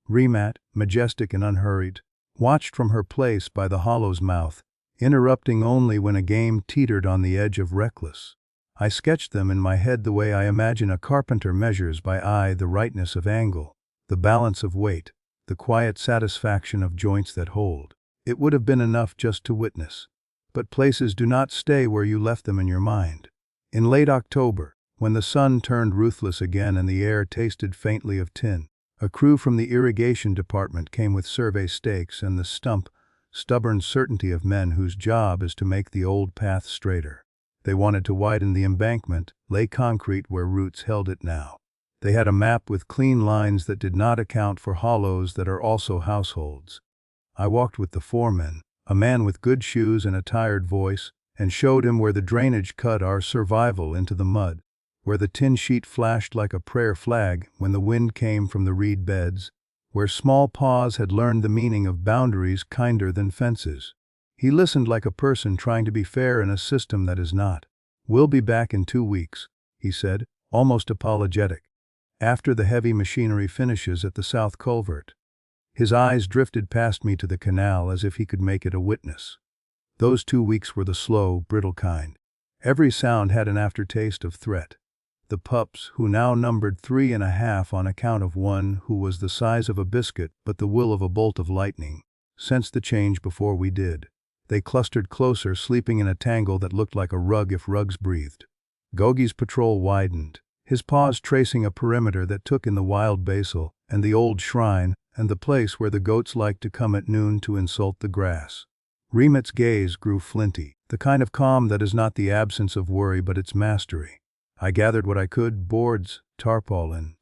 Remat, majestic and unhurried, watched from her place by the hollow's mouth, interrupting only when a game teetered on the edge of reckless. I sketched them in my head the way I imagine a carpenter measures by eye the rightness of angle, the balance of weight, the quiet satisfaction of joints that hold. It would have been enough just to witness. But places do not stay where you left them in your mind. In late October, when the sun turned ruthless again and the air tasted faintly of tin, a crew from the irrigation department came with survey stakes and the stubborn certainty of men whose job is to make the old path straighter. They wanted to widen the embankment, lay concrete where roots held it now. They had a map with clean lines that did not account for hollows that are also households. I walked with the foreman, a man with good shoes and a tired voice, and showed him where the drainage cut our survival into the mud, where the tin sheet flashed like a prayer flag when the wind came from the reed beds, where small paws had learned the meaning of boundaries kinder than fences. He listened like a person trying to be fair in a system that is not. "We'll be back in 2 weeks," he said, almost apologetic, after the heavy machinery finishes at the south culvert. His eyes drifted past me to the canal as if he could make it a witness. Those 2 weeks were the slow, brittle kind. Every sound had an aftertaste of threat. The pups, who now numbered 3.5 on account of one who was the size of a biscuit but the will of a bolt of lightning, sensed the change before we did. They clustered closer, sleeping in a tangle that looked like a rug if rugs breathed. Gogi's patrol widened, his paws tracing a perimeter that took in the wild basil and the old shrine and the place where the goats liked to come at noon to insult the grass. Remat's gaze grew flinty, the kind of calm that is not the absence of worry but its mastery. I gathered what I could: boards, tarpaulin,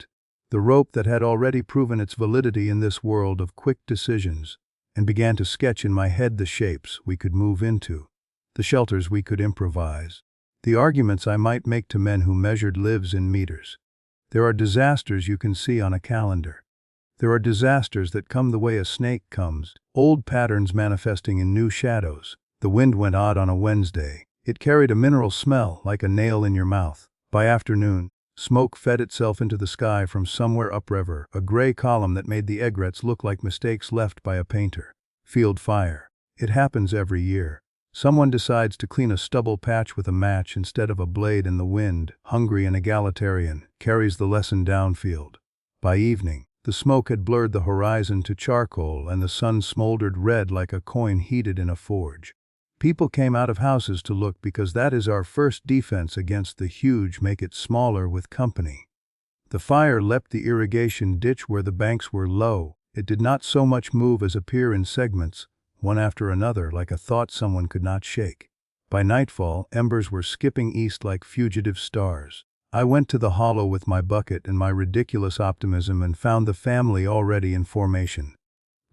the rope that had already proven its validity in this world of quick decisions, and began to sketch in my head the shapes we could move into, the shelters we could improvise, the arguments I might make to men who measured lives in meters. There are disasters you can see on a calendar. There are disasters that come the way a snake comes, old patterns manifesting in new shadows. The wind went odd on a Wednesday. It carried a mineral smell like a nail in your mouth. By afternoon, smoke fed itself into the sky from somewhere upriver, a gray column that made the egrets look like mistakes left by a painter. Field fire. It happens every year. Someone decides to clean a stubble patch with a match instead of a blade, and the wind, hungry and egalitarian, carries the lesson downfield. By evening, the smoke had blurred the horizon to charcoal and the sun smoldered red like a coin heated in a forge. People came out of houses to look because that is our first defense against the huge, make it smaller with company. The fire leapt the irrigation ditch where the banks were low. It did not so much move as appear in segments, one after another, like a thought someone could not shake. By nightfall, embers were skipping east like fugitive stars. I went to the hollow with my bucket and my ridiculous optimism and found the family already in formation.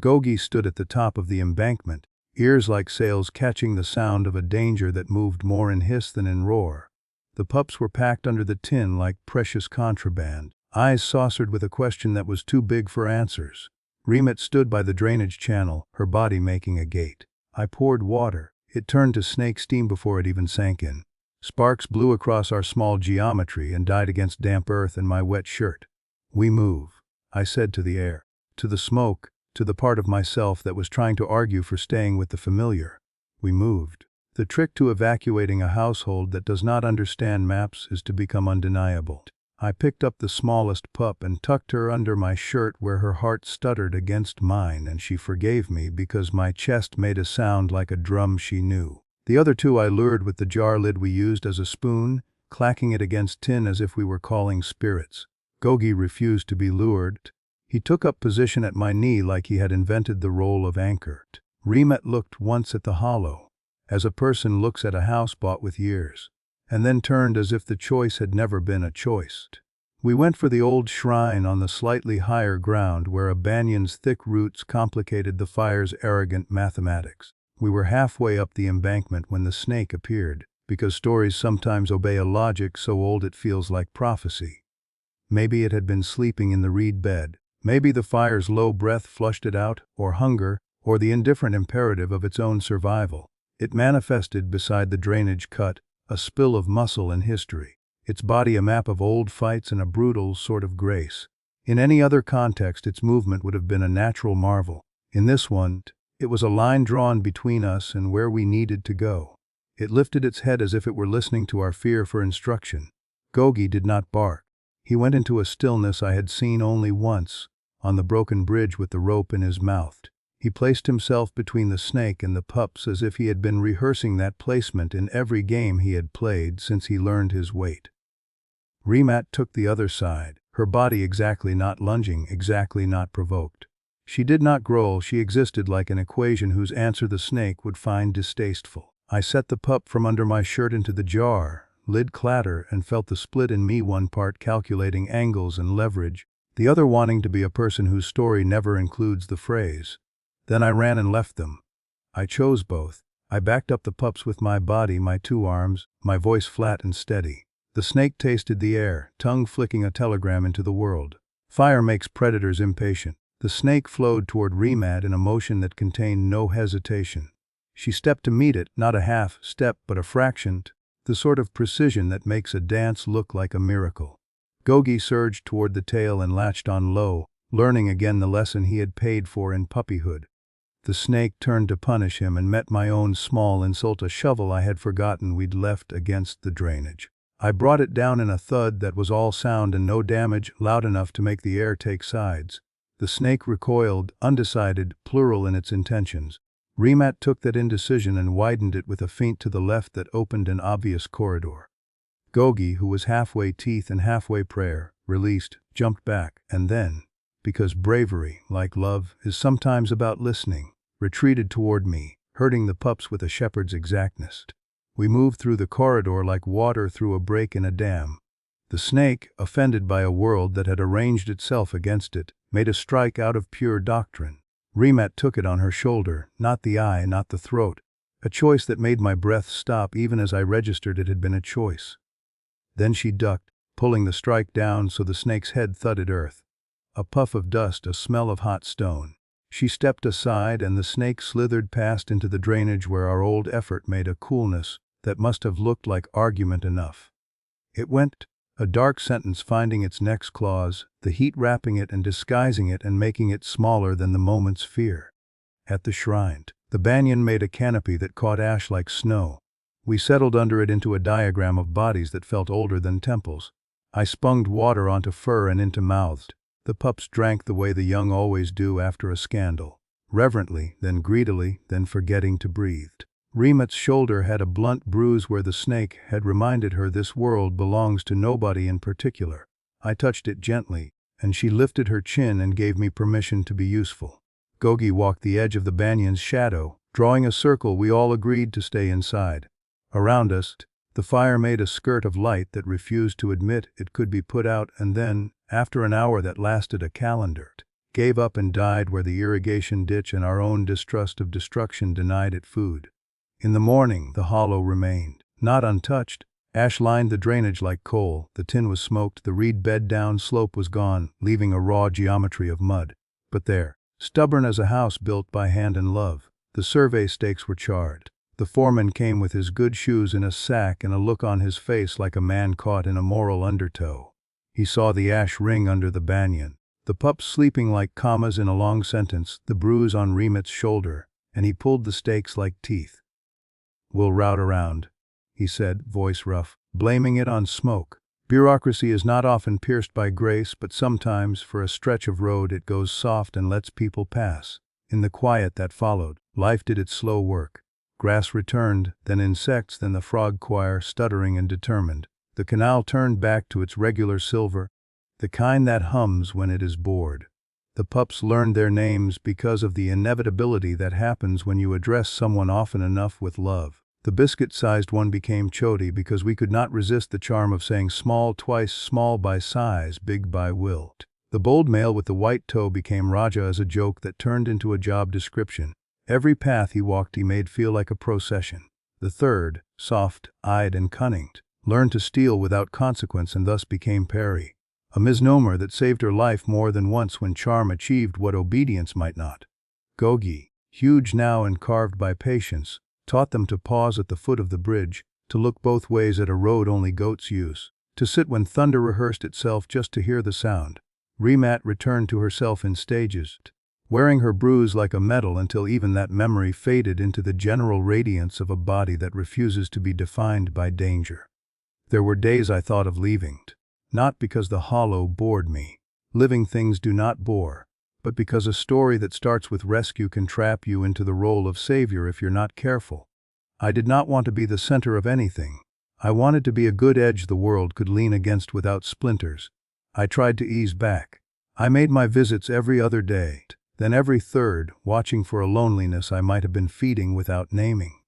Gogi stood at the top of the embankment, ears like sails catching the sound of a danger that moved more in hiss than in roar. The pups were packed under the tin like precious contraband, eyes saucered with a question that was too big for answers. Remet stood by the drainage channel, her body making a gate. I poured water. It turned to snake steam before it even sank in. Sparks blew across our small geometry and died against damp earth and my wet shirt. "We move," I said to the air, to the smoke, to the part of myself that was trying to argue for staying with the familiar. We moved. The trick to evacuating a household that does not understand maps is to become undeniable. I picked up the smallest pup and tucked her under my shirt where her heart stuttered against mine, and she forgave me because my chest made a sound like a drum she knew. The other two I lured with the jar lid we used as a spoon, clacking it against tin as if we were calling spirits. Gogi refused to be lured. He took up position at my knee like he had invented the role of anchor. Remet looked once at the hollow, as a person looks at a house bought with years, and then turned as if the choice had never been a choice. We went for the old shrine on the slightly higher ground where a banyan's thick roots complicated the fire's arrogant mathematics. We were halfway up the embankment when the snake appeared, because stories sometimes obey a logic so old it feels like prophecy. Maybe it had been sleeping in the reed bed. Maybe the fire's low breath flushed it out, or hunger, or the indifferent imperative of its own survival. It manifested beside the drainage cut, a spill of muscle and history, its body a map of old fights and a brutal sort of grace. In any other context, its movement would have been a natural marvel. In this one, it was a line drawn between us and where we needed to go. It lifted its head as if it were listening to our fear for instruction. Gogi did not bark. He went into a stillness I had seen only once, on the broken bridge with the rope in his mouth. He placed himself between the snake and the pups as if he had been rehearsing that placement in every game he had played since he learned his weight. Remat took the other side, her body exactly not lunging, exactly not provoked. She did not growl, she existed like an equation whose answer the snake would find distasteful. I set the pup from under my shirt into the jar, lid clatter, and felt the split in me, one part calculating angles and leverage, the other wanting to be a person whose story never includes the phrase. Then I ran and left them. I chose both. I backed up the pups with my body, my two arms, my voice flat and steady. The snake tasted the air, tongue flicking a telegram into the world. Fire makes predators impatient. The snake flowed toward Remat in a motion that contained no hesitation. She stepped to meet it, not a half step but a fraction, the sort of precision that makes a dance look like a miracle. Gogi surged toward the tail and latched on low, learning again the lesson he had paid for in puppyhood. The snake turned to punish him and met my own small insult, a shovel I had forgotten we'd left against the drainage. I brought it down in a thud that was all sound and no damage, loud enough to make the air take sides. The snake recoiled, undecided, plural in its intentions. Remat took that indecision and widened it with a feint to the left that opened an obvious corridor. Gogi, who was halfway teeth and halfway prayer, released, jumped back, and then, because bravery, like love, is sometimes about listening, retreated toward me, herding the pups with a shepherd's exactness. We moved through the corridor like water through a break in a dam. The snake, offended by a world that had arranged itself against it, made a strike out of pure doctrine. Remat took it on her shoulder, not the eye, not the throat, a choice that made my breath stop even as I registered it had been a choice. Then she ducked, pulling the strike down so the snake's head thudded earth. a puff of dust, a smell of hot stone. She stepped aside and the snake slithered past into the drainage where our old effort made a coolness that must have looked like argument enough. It went, a dark sentence finding its next clause, the heat wrapping it and disguising it and making it smaller than the moment's fear. At the shrine, the banyan made a canopy that caught ash like snow. We settled under it into a diagram of bodies that felt older than temples. I sponged water onto fur and into mouths. The pups drank the way the young always do after a scandal. Reverently, then greedily, then forgetting to breathe. Remat's shoulder had a blunt bruise where the snake had reminded her this world belongs to nobody in particular. I touched it gently, and she lifted her chin and gave me permission to be useful. Gogi walked the edge of the banyan's shadow. Drawing a circle, we all agreed to stay inside. Around us, the fire made a skirt of light that refused to admit it could be put out, and then, after an hour that lasted a calendar, gave up and died where the irrigation ditch and our own distrust of destruction denied it food. In the morning, the hollow remained, not untouched. Ash lined the drainage like coal, the tin was smoked, the reed bed down slope was gone, leaving a raw geometry of mud. But there, stubborn as a house built by hand and love, the survey stakes were charred. The foreman came with his good shoes in a sack and a look on his face like a man caught in a moral undertow. He saw the ash ring under the banyan, the pups sleeping like commas in a long sentence, the bruise on Remat's shoulder, and he pulled the stakes like teeth. "We'll route around," he said, voice rough, blaming it on smoke. Bureaucracy is not often pierced by grace, but sometimes, for a stretch of road, it goes soft and lets people pass. In the quiet that followed, life did its slow work. Grass returned, then insects, then the frog choir, stuttering and determined. The canal turned back to its regular silver, the kind that hums when it is bored. The pups learned their names because of the inevitability that happens when you address someone often enough with love. The biscuit-sized one became Choti because we could not resist the charm of saying small twice, small by size, big by will. The bold male with the white toe became Raja as a joke that turned into a job description. Every path he walked he made feel like a procession. The third, soft-eyed and cunning, learned to steal without consequence and thus became Peri, a misnomer that saved her life more than once when charm achieved what obedience might not. Gogi, huge now and carved by patience, taught them to pause at the foot of the bridge, to look both ways at a road only goats use, to sit when thunder rehearsed itself just to hear the sound. Remat returned to herself in stages, wearing her bruise like a medal until even that memory faded into the general radiance of a body that refuses to be defined by danger. There were days I thought of leaving, not because the hollow bored me. Living things do not bore, but because a story that starts with rescue can trap you into the role of savior if you're not careful. I did not want to be the center of anything. I wanted to be a good edge the world could lean against without splinters. I tried to ease back. I made my visits every other day, then every third, watching for a loneliness I might have been feeding without naming.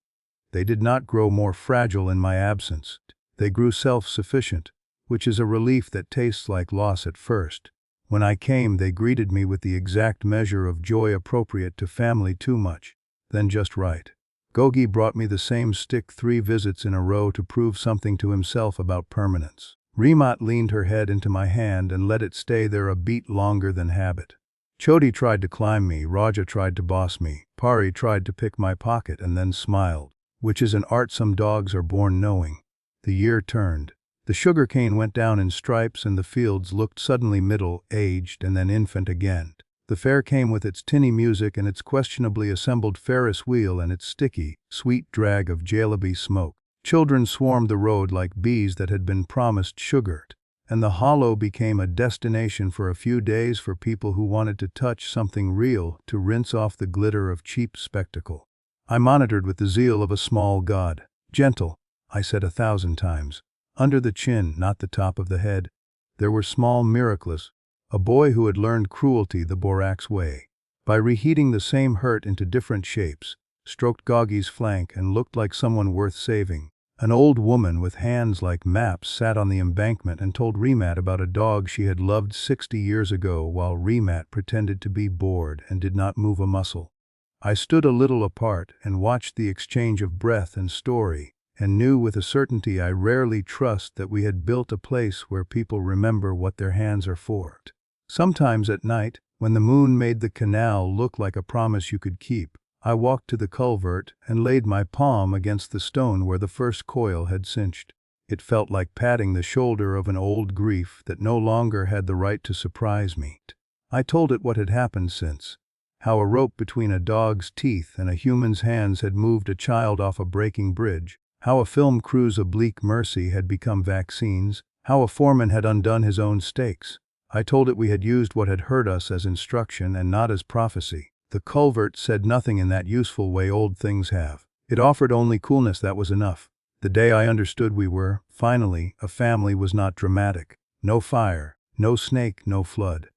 They did not grow more fragile in my absence. They grew self-sufficient, which is a relief that tastes like loss at first. When I came, they greeted me with the exact measure of joy appropriate to family, too much, then just right. Gogi brought me the same stick 3 visits in a row to prove something to himself about permanence. Remat leaned her head into my hand and let it stay there a beat longer than habit. Choti tried to climb me, Raja tried to boss me, Pari tried to pick my pocket and then smiled, which is an art some dogs are born knowing. The year turned. The sugarcane went down in stripes and the fields looked suddenly middle-aged and then infant again. The fair came with its tinny music and its questionably assembled Ferris wheel and its sticky, sweet drag of jalebi smoke. Children swarmed the road like bees that had been promised sugar, and the hollow became a destination for a few days for people who wanted to touch something real, to rinse off the glitter of cheap spectacle. I monitored with the zeal of a small god. Gentle, I said 1,000 times. Under the chin, not the top of the head. There were small miracles. A boy who had learned cruelty the Borak's way. By reheating the same hurt into different shapes, stroked Gogi's flank and looked like someone worth saving. An old woman with hands like maps sat on the embankment and told Remat about a dog she had loved 60 years ago while Remat pretended to be bored and did not move a muscle. I stood a little apart and watched the exchange of breath and story, and knew with a certainty I rarely trust that we had built a place where people remember what their hands are for. Sometimes at night, when the moon made the canal look like a promise you could keep, I walked to the culvert and laid my palm against the stone where the first coil had cinched. It felt like patting the shoulder of an old grief that no longer had the right to surprise me. I told it what had happened since. How a rope between a dog's teeth and a human's hands had moved a child off a breaking bridge. How a film crew's oblique mercy had become vaccines. How a foreman had undone his own stakes. I told it we had used what had hurt us as instruction and not as prophecy. The culvert said nothing in that useful way old things have. It offered only coolness that was enough. The day I understood we were, finally, a family was not dramatic. No fire, no snake, no flood.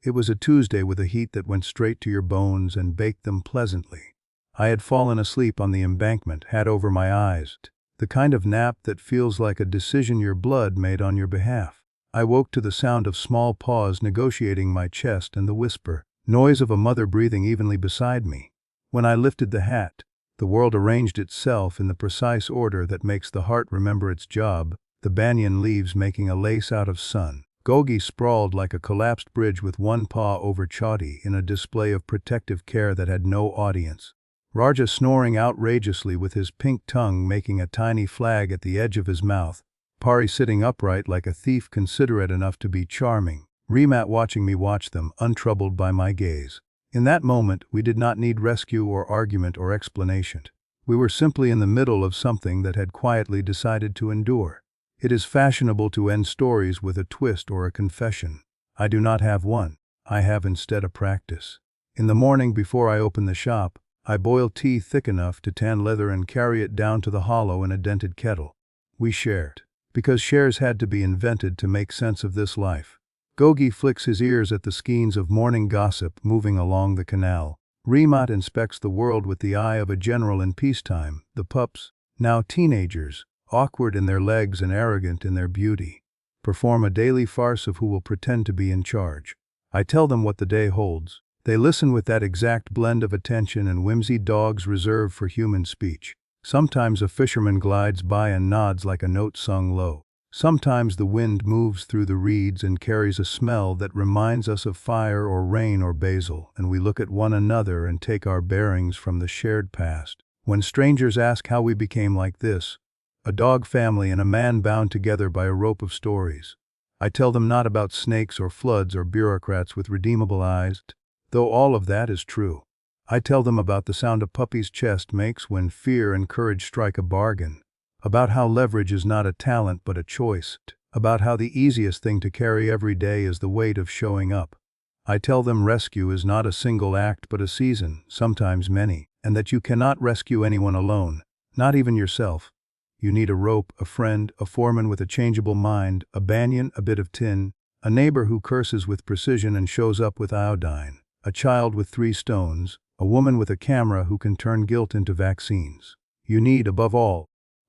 It was a Tuesday with a heat that went straight to your bones and baked them pleasantly. I had fallen asleep on the embankment, hat over my eyes. The kind of nap that feels like a decision your blood made on your behalf. I woke to the sound of small paws negotiating my chest and the whisper, noise of a mother breathing evenly beside me. When I lifted the hat, the world arranged itself in the precise order that makes the heart remember its job, the banyan leaves making a lace out of sun. Gogi sprawled like a collapsed bridge with one paw over Choti in a display of protective care that had no audience. Raja snoring outrageously with his pink tongue making a tiny flag at the edge of his mouth. Pari sitting upright like a thief considerate enough to be charming. Remat watching me watch them, untroubled by my gaze. In that moment, we did not need rescue or argument or explanation. We were simply in the middle of something that had quietly decided to endure. It is fashionable to end stories with a twist or a confession. I do not have one. I have instead a practice. In the morning before I open the shop, I boil tea thick enough to tan leather and carry it down to the hollow in a dented kettle. We shared. Because shares had to be invented to make sense of this life. Gogi flicks his ears at the skeins of morning gossip moving along the canal. Remat inspects the world with the eye of a general in peacetime. The pups, now teenagers, awkward in their legs and arrogant in their beauty, perform a daily farce of who will pretend to be in charge. I tell them what the day holds. They listen with that exact blend of attention and whimsy dogs reserve for human speech. Sometimes a fisherman glides by and nods like a note sung low. Sometimes the wind moves through the reeds and carries a smell that reminds us of fire or rain or basil, and we look at one another and take our bearings from the shared past. When strangers ask how we became like this, a dog family and a man bound together by a rope of stories, I tell them not about snakes or floods or bureaucrats with redeemable eyes, though all of that is true. I tell them about the sound a puppy's chest makes when fear and courage strike a bargain, about how leverage is not a talent but a choice, about how the easiest thing to carry every day is the weight of showing up. I tell them rescue is not a single act but a season, sometimes many, and that you cannot rescue anyone alone, not even yourself. You need a rope, a friend, a foreman with a changeable mind, a banyan, a bit of tin, a neighbor who curses with precision and shows up with iodine, a child with 3 stones, a woman with a camera who can turn guilt into vaccines. You need, above all,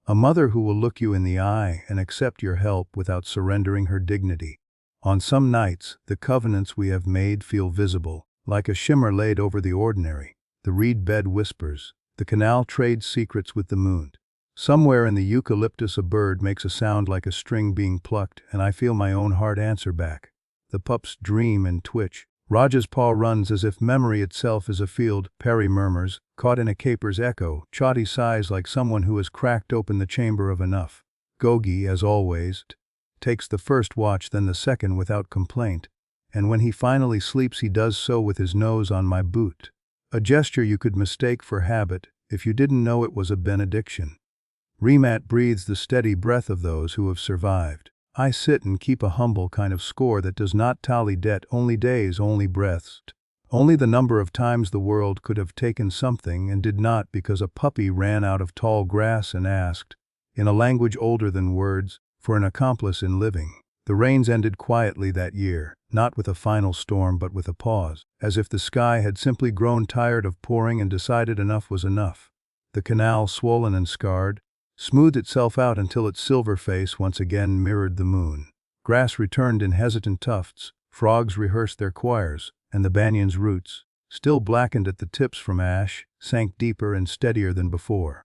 a mother who will look you in the eye and accept your help without surrendering her dignity. On some nights, the covenants we have made feel visible, like a shimmer laid over the ordinary. The reed bed whispers, the canal trades secrets with the moon. Somewhere in the eucalyptus a bird makes a sound like a string being plucked, and I feel my own heart answer back. The pups dream and twitch. Raja's paw runs as if memory itself is a field. Perry murmurs, caught in a caper's echo. Choti sighs like someone who has cracked open the chamber of enough. Gogi, as always, takes the first watch then the second without complaint, and when he finally sleeps he does so with his nose on my boot. A gesture you could mistake for habit if you didn't know it was a benediction. Remat breathes the steady breath of those who have survived. I sit and keep a humble kind of score that does not tally debt, only days, only breaths. Only the number of times the world could have taken something and did not because a puppy ran out of tall grass and asked, in a language older than words, for an accomplice in living. The rains ended quietly that year, not with a final storm but with a pause, as if the sky had simply grown tired of pouring and decided enough was enough. The canal, swollen and scarred, smoothed itself out until its silver face once again mirrored the moon. Grass returned in hesitant tufts, frogs rehearsed their choirs, and the banyan's roots, still blackened at the tips from ash, sank deeper and steadier than before.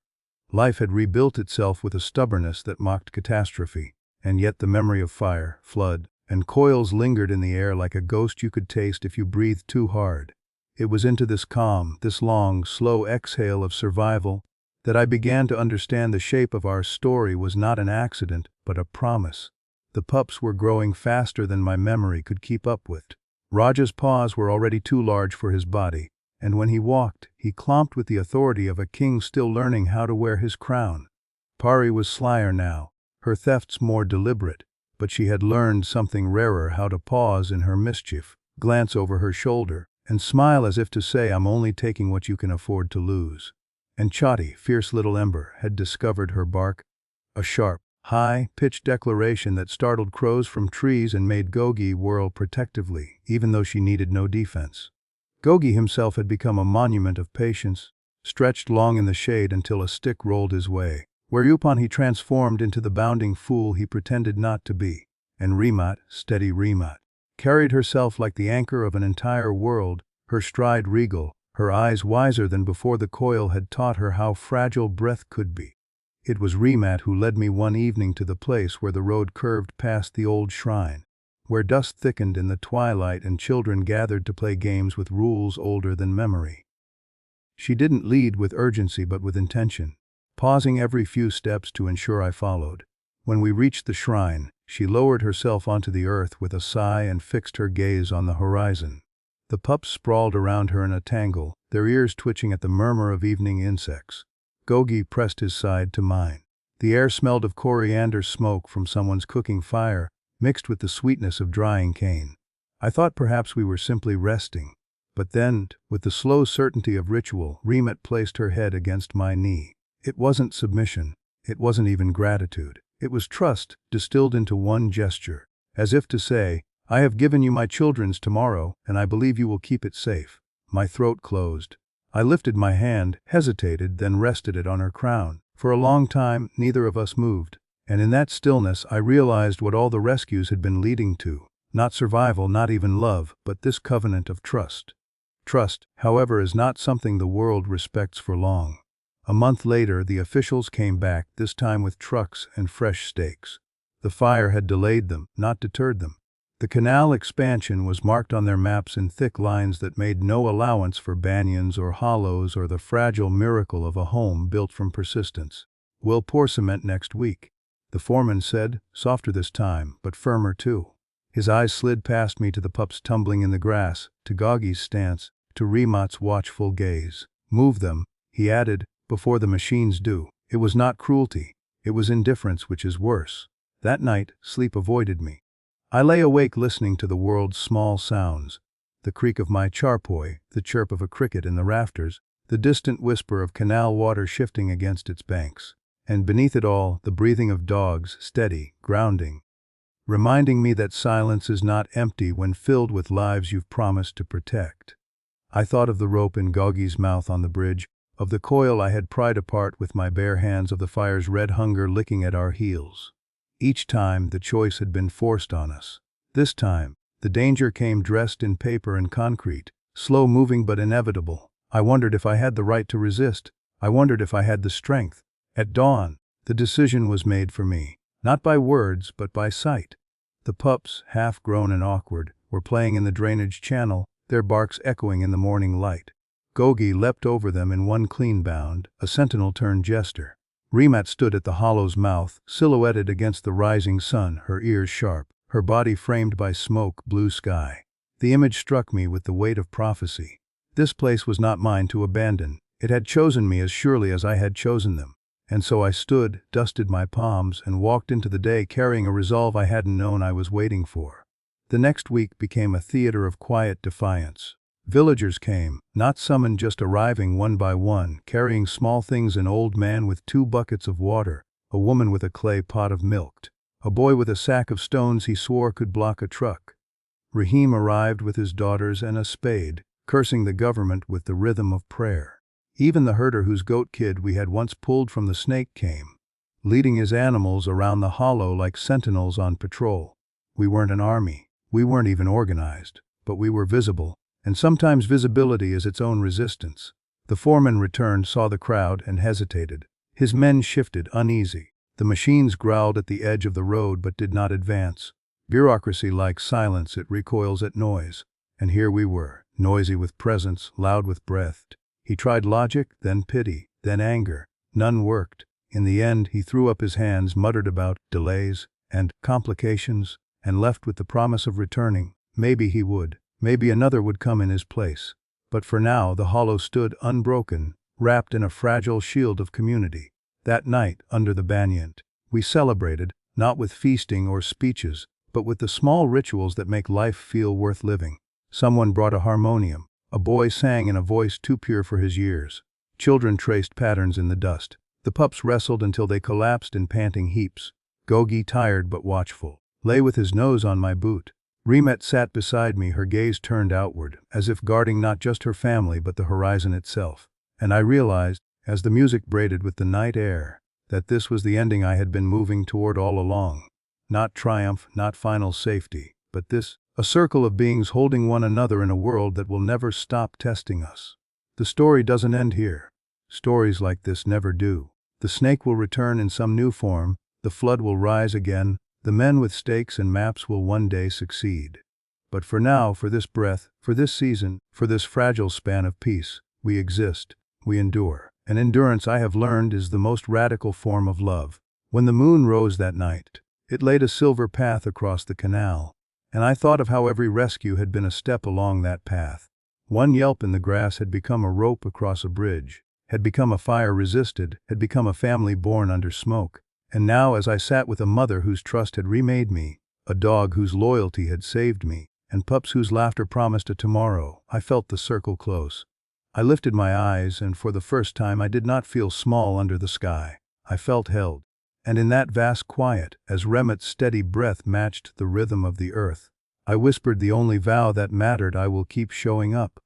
Life had rebuilt itself with a stubbornness that mocked catastrophe, and yet the memory of fire, flood, and coils lingered in the air like a ghost you could taste if you breathed too hard. It was into this calm, this long, slow exhale of survival, that I began to understand the shape of our story was not an accident, but a promise. The pups were growing faster than my memory could keep up with. Raja's paws were already too large for his body, and when he walked, he clomped with the authority of a king still learning how to wear his crown. Pari was slyer now, her thefts more deliberate, but she had learned something rarer: how to pause in her mischief, glance over her shoulder, and smile as if to say, "I'm only taking what you can afford to lose." And Chati, fierce little Ember, had discovered her bark, a sharp, high-pitched declaration that startled crows from trees and made Gogi whirl protectively, even though she needed no defense. Gogi himself had become a monument of patience, stretched long in the shade until a stick rolled his way, whereupon he transformed into the bounding fool he pretended not to be. And Rimat, steady Rimat, carried herself like the anchor of an entire world, her stride regal, her eyes wiser than before the coil had taught her how fragile breath could be. It was Rimat who led me one evening to the place where the road curved past the old shrine, where dust thickened in the twilight and children gathered to play games with rules older than memory. She didn't lead with urgency but with intention, pausing every few steps to ensure I followed. When we reached the shrine, she lowered herself onto the earth with a sigh and fixed her gaze on the horizon. The pups sprawled around her in a tangle, their ears twitching at the murmur of evening insects. Gogi pressed his side to mine. The air smelled of coriander smoke from someone's cooking fire, mixed with the sweetness of drying cane. I thought perhaps we were simply resting. But then, with the slow certainty of ritual, Rimat placed her head against my knee. It wasn't submission. It wasn't even gratitude. It was trust, distilled into one gesture, as if to say, "I have given you my children's tomorrow, and I believe you will keep it safe." My throat closed. I lifted my hand, hesitated, then rested it on her crown. For a long time, neither of us moved, and in that stillness I realized what all the rescues had been leading to. Not survival, not even love, but this covenant of trust. Trust, however, is not something the world respects for long. A month later, the officials came back, this time with trucks and fresh stakes. The fire had delayed them, not deterred them. The canal expansion was marked on their maps in thick lines that made no allowance for banyans or hollows or the fragile miracle of a home built from persistence. "We'll pour cement next week," the foreman said, softer this time, but firmer too. His eyes slid past me to the pups tumbling in the grass, to Gogi's stance, to Rimat's watchful gaze. "Move them," he added, "before the machines do." It was not cruelty. It was indifference, which is worse. That night, sleep avoided me. I lay awake listening to the world's small sounds, the creak of my charpoy, the chirp of a cricket in the rafters, the distant whisper of canal water shifting against its banks, and beneath it all, the breathing of dogs, steady, grounding, reminding me that silence is not empty when filled with lives you've promised to protect. I thought of the rope in Gogi's mouth on the bridge, of the coil I had pried apart with my bare hands, of the fire's red hunger licking at our heels. Each time, the choice had been forced on us. This time, the danger came dressed in paper and concrete, slow-moving but inevitable. I wondered if I had the right to resist. I wondered if I had the strength. At dawn, the decision was made for me, not by words but by sight. The pups, half-grown and awkward, were playing in the drainage channel, their barks echoing in the morning light. Gogi leapt over them in one clean bound, a sentinel-turned-jester. Rimat stood at the hollow's mouth, silhouetted against the rising sun, her ears sharp, her body framed by smoke, blue sky. The image struck me with the weight of prophecy. This place was not mine to abandon. It had chosen me as surely as I had chosen them. And so I stood, dusted my palms, and walked into the day carrying a resolve I hadn't known I was waiting for. The next week became a theater of quiet defiance. Villagers came, not summoned, just arriving one by one, carrying small things: an old man with 2 buckets of water, a woman with a clay pot of milk, a boy with a sack of stones he swore could block a truck. Rahim arrived with his daughters and a spade, cursing the government with the rhythm of prayer. Even the herder whose goat kid we had once pulled from the snake came, leading his animals around the hollow like sentinels on patrol. We weren't an army. We weren't even organized, but we were visible. And sometimes visibility is its own resistance. The foreman returned, saw the crowd, and hesitated. His men shifted, uneasy. The machines growled at the edge of the road but did not advance. Bureaucracy likes silence, it recoils at noise. And here we were, noisy with presence, loud with breath. He tried logic, then pity, then anger. None worked. In the end, he threw up his hands, muttered about delays and complications, and left with the promise of returning. Maybe he would. Maybe another would come in his place. But for now, the hollow stood unbroken, wrapped in a fragile shield of community. That night, under the banyan, we celebrated, not with feasting or speeches, but with the small rituals that make life feel worth living. Someone brought a harmonium. A boy sang in a voice too pure for his years. Children traced patterns in the dust. The pups wrestled until they collapsed in panting heaps. Gogi, tired but watchful, lay with his nose on my boot. Remet sat beside me, her gaze turned outward, as if guarding not just her family but the horizon itself. And I realized, as the music braided with the night air, that this was the ending I had been moving toward all along. Not triumph, not final safety, but this, a circle of beings holding one another in a world that will never stop testing us. The story doesn't end here. Stories like this never do. The snake will return in some new form, the flood will rise again, the men with stakes and maps will one day succeed. But for now, for this breath, for this season, for this fragile span of peace, we exist, we endure. And endurance, I have learned, is the most radical form of love. When the moon rose that night, it laid a silver path across the canal, and I thought of how every rescue had been a step along that path. One yelp in the grass had become a rope across a bridge, had become a fire resisted, had become a family born under smoke. And now, as I sat with a mother whose trust had remade me, a dog whose loyalty had saved me, and pups whose laughter promised a tomorrow, I felt the circle close. I lifted my eyes, and for the first time I did not feel small under the sky. I felt held. And in that vast quiet, as Remet's steady breath matched the rhythm of the earth, I whispered the only vow that mattered: I will keep showing up.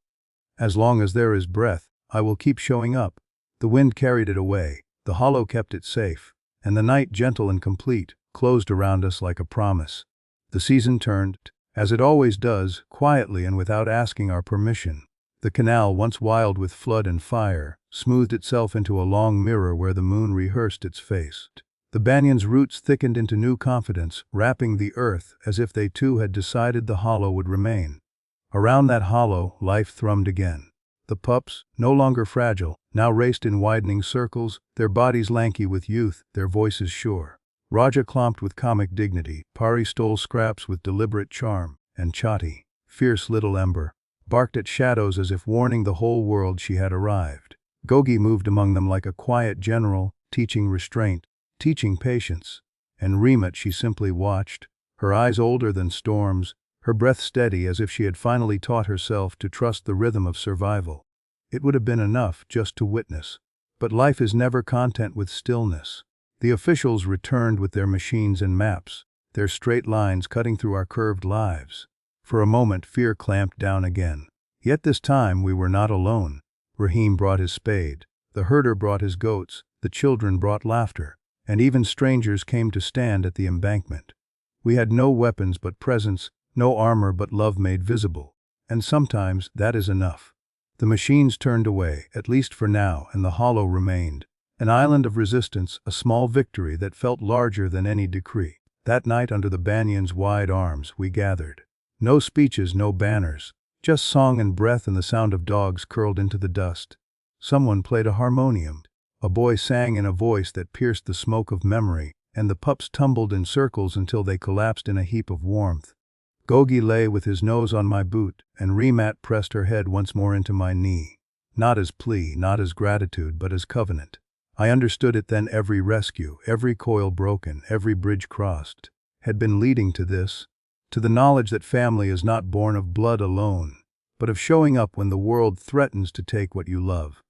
As long as there is breath, I will keep showing up. The wind carried it away, the hollow kept it safe, and the night, gentle and complete, closed around us like a promise. The season turned, as it always does, quietly and without asking our permission. The canal, once wild with flood and fire, smoothed itself into a long mirror where the moon rehearsed its face. The banyan's roots thickened into new confidence, wrapping the earth as if they too had decided the hollow would remain. Around that hollow, life thrummed again. The pups, no longer fragile, now raced in widening circles, their bodies lanky with youth, their voices sure. Raja clomped with comic dignity, Pari stole scraps with deliberate charm, and Chati, fierce little ember, barked at shadows as if warning the whole world she had arrived. Gogi moved among them like a quiet general, teaching restraint, teaching patience. And Remet, she simply watched, her eyes older than storms, her breath steady as if she had finally taught herself to trust the rhythm of survival. It would have been enough just to witness. But life is never content with stillness. The officials returned with their machines and maps, their straight lines cutting through our curved lives. For a moment, fear clamped down again. Yet this time we were not alone. Rahim brought his spade, the herder brought his goats, the children brought laughter, and even strangers came to stand at the embankment. We had no weapons but presence, no armor but love made visible. And sometimes that is enough. The machines turned away, at least for now, and the hollow remained. An island of resistance, a small victory that felt larger than any decree. That night under the banyan's wide arms we gathered. No speeches, no banners, just song and breath and the sound of dogs curled into the dust. Someone played a harmonium. A boy sang in a voice that pierced the smoke of memory, and the pups tumbled in circles until they collapsed in a heap of warmth. Gogi lay with his nose on my boot, and Remat pressed her head once more into my knee. Not as plea, not as gratitude, but as covenant. I understood it then: every rescue, every coil broken, every bridge crossed, had been leading to this, to the knowledge that family is not born of blood alone, but of showing up when the world threatens to take what you love.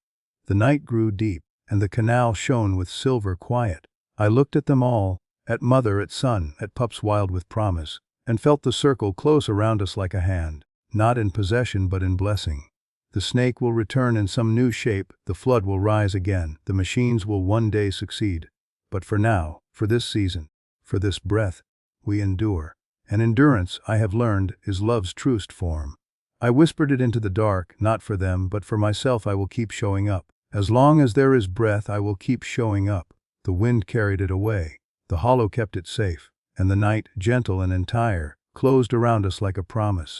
The night grew deep, and the canal shone with silver quiet. I looked at them all, at mother, at son, at pups wild with promise, and felt the circle close around us like a hand, not in possession but in blessing. The snake will return in some new shape, the flood will rise again, the machines will one day succeed. But for now, for this season, for this breath, we endure. And endurance, I have learned, is love's truest form. I whispered it into the dark, not for them, but for myself. I will keep showing up. As long as there is breath, I will keep showing up. The wind carried it away. The hollow kept it safe. and the night, gentle and entire, closed around us like a promise.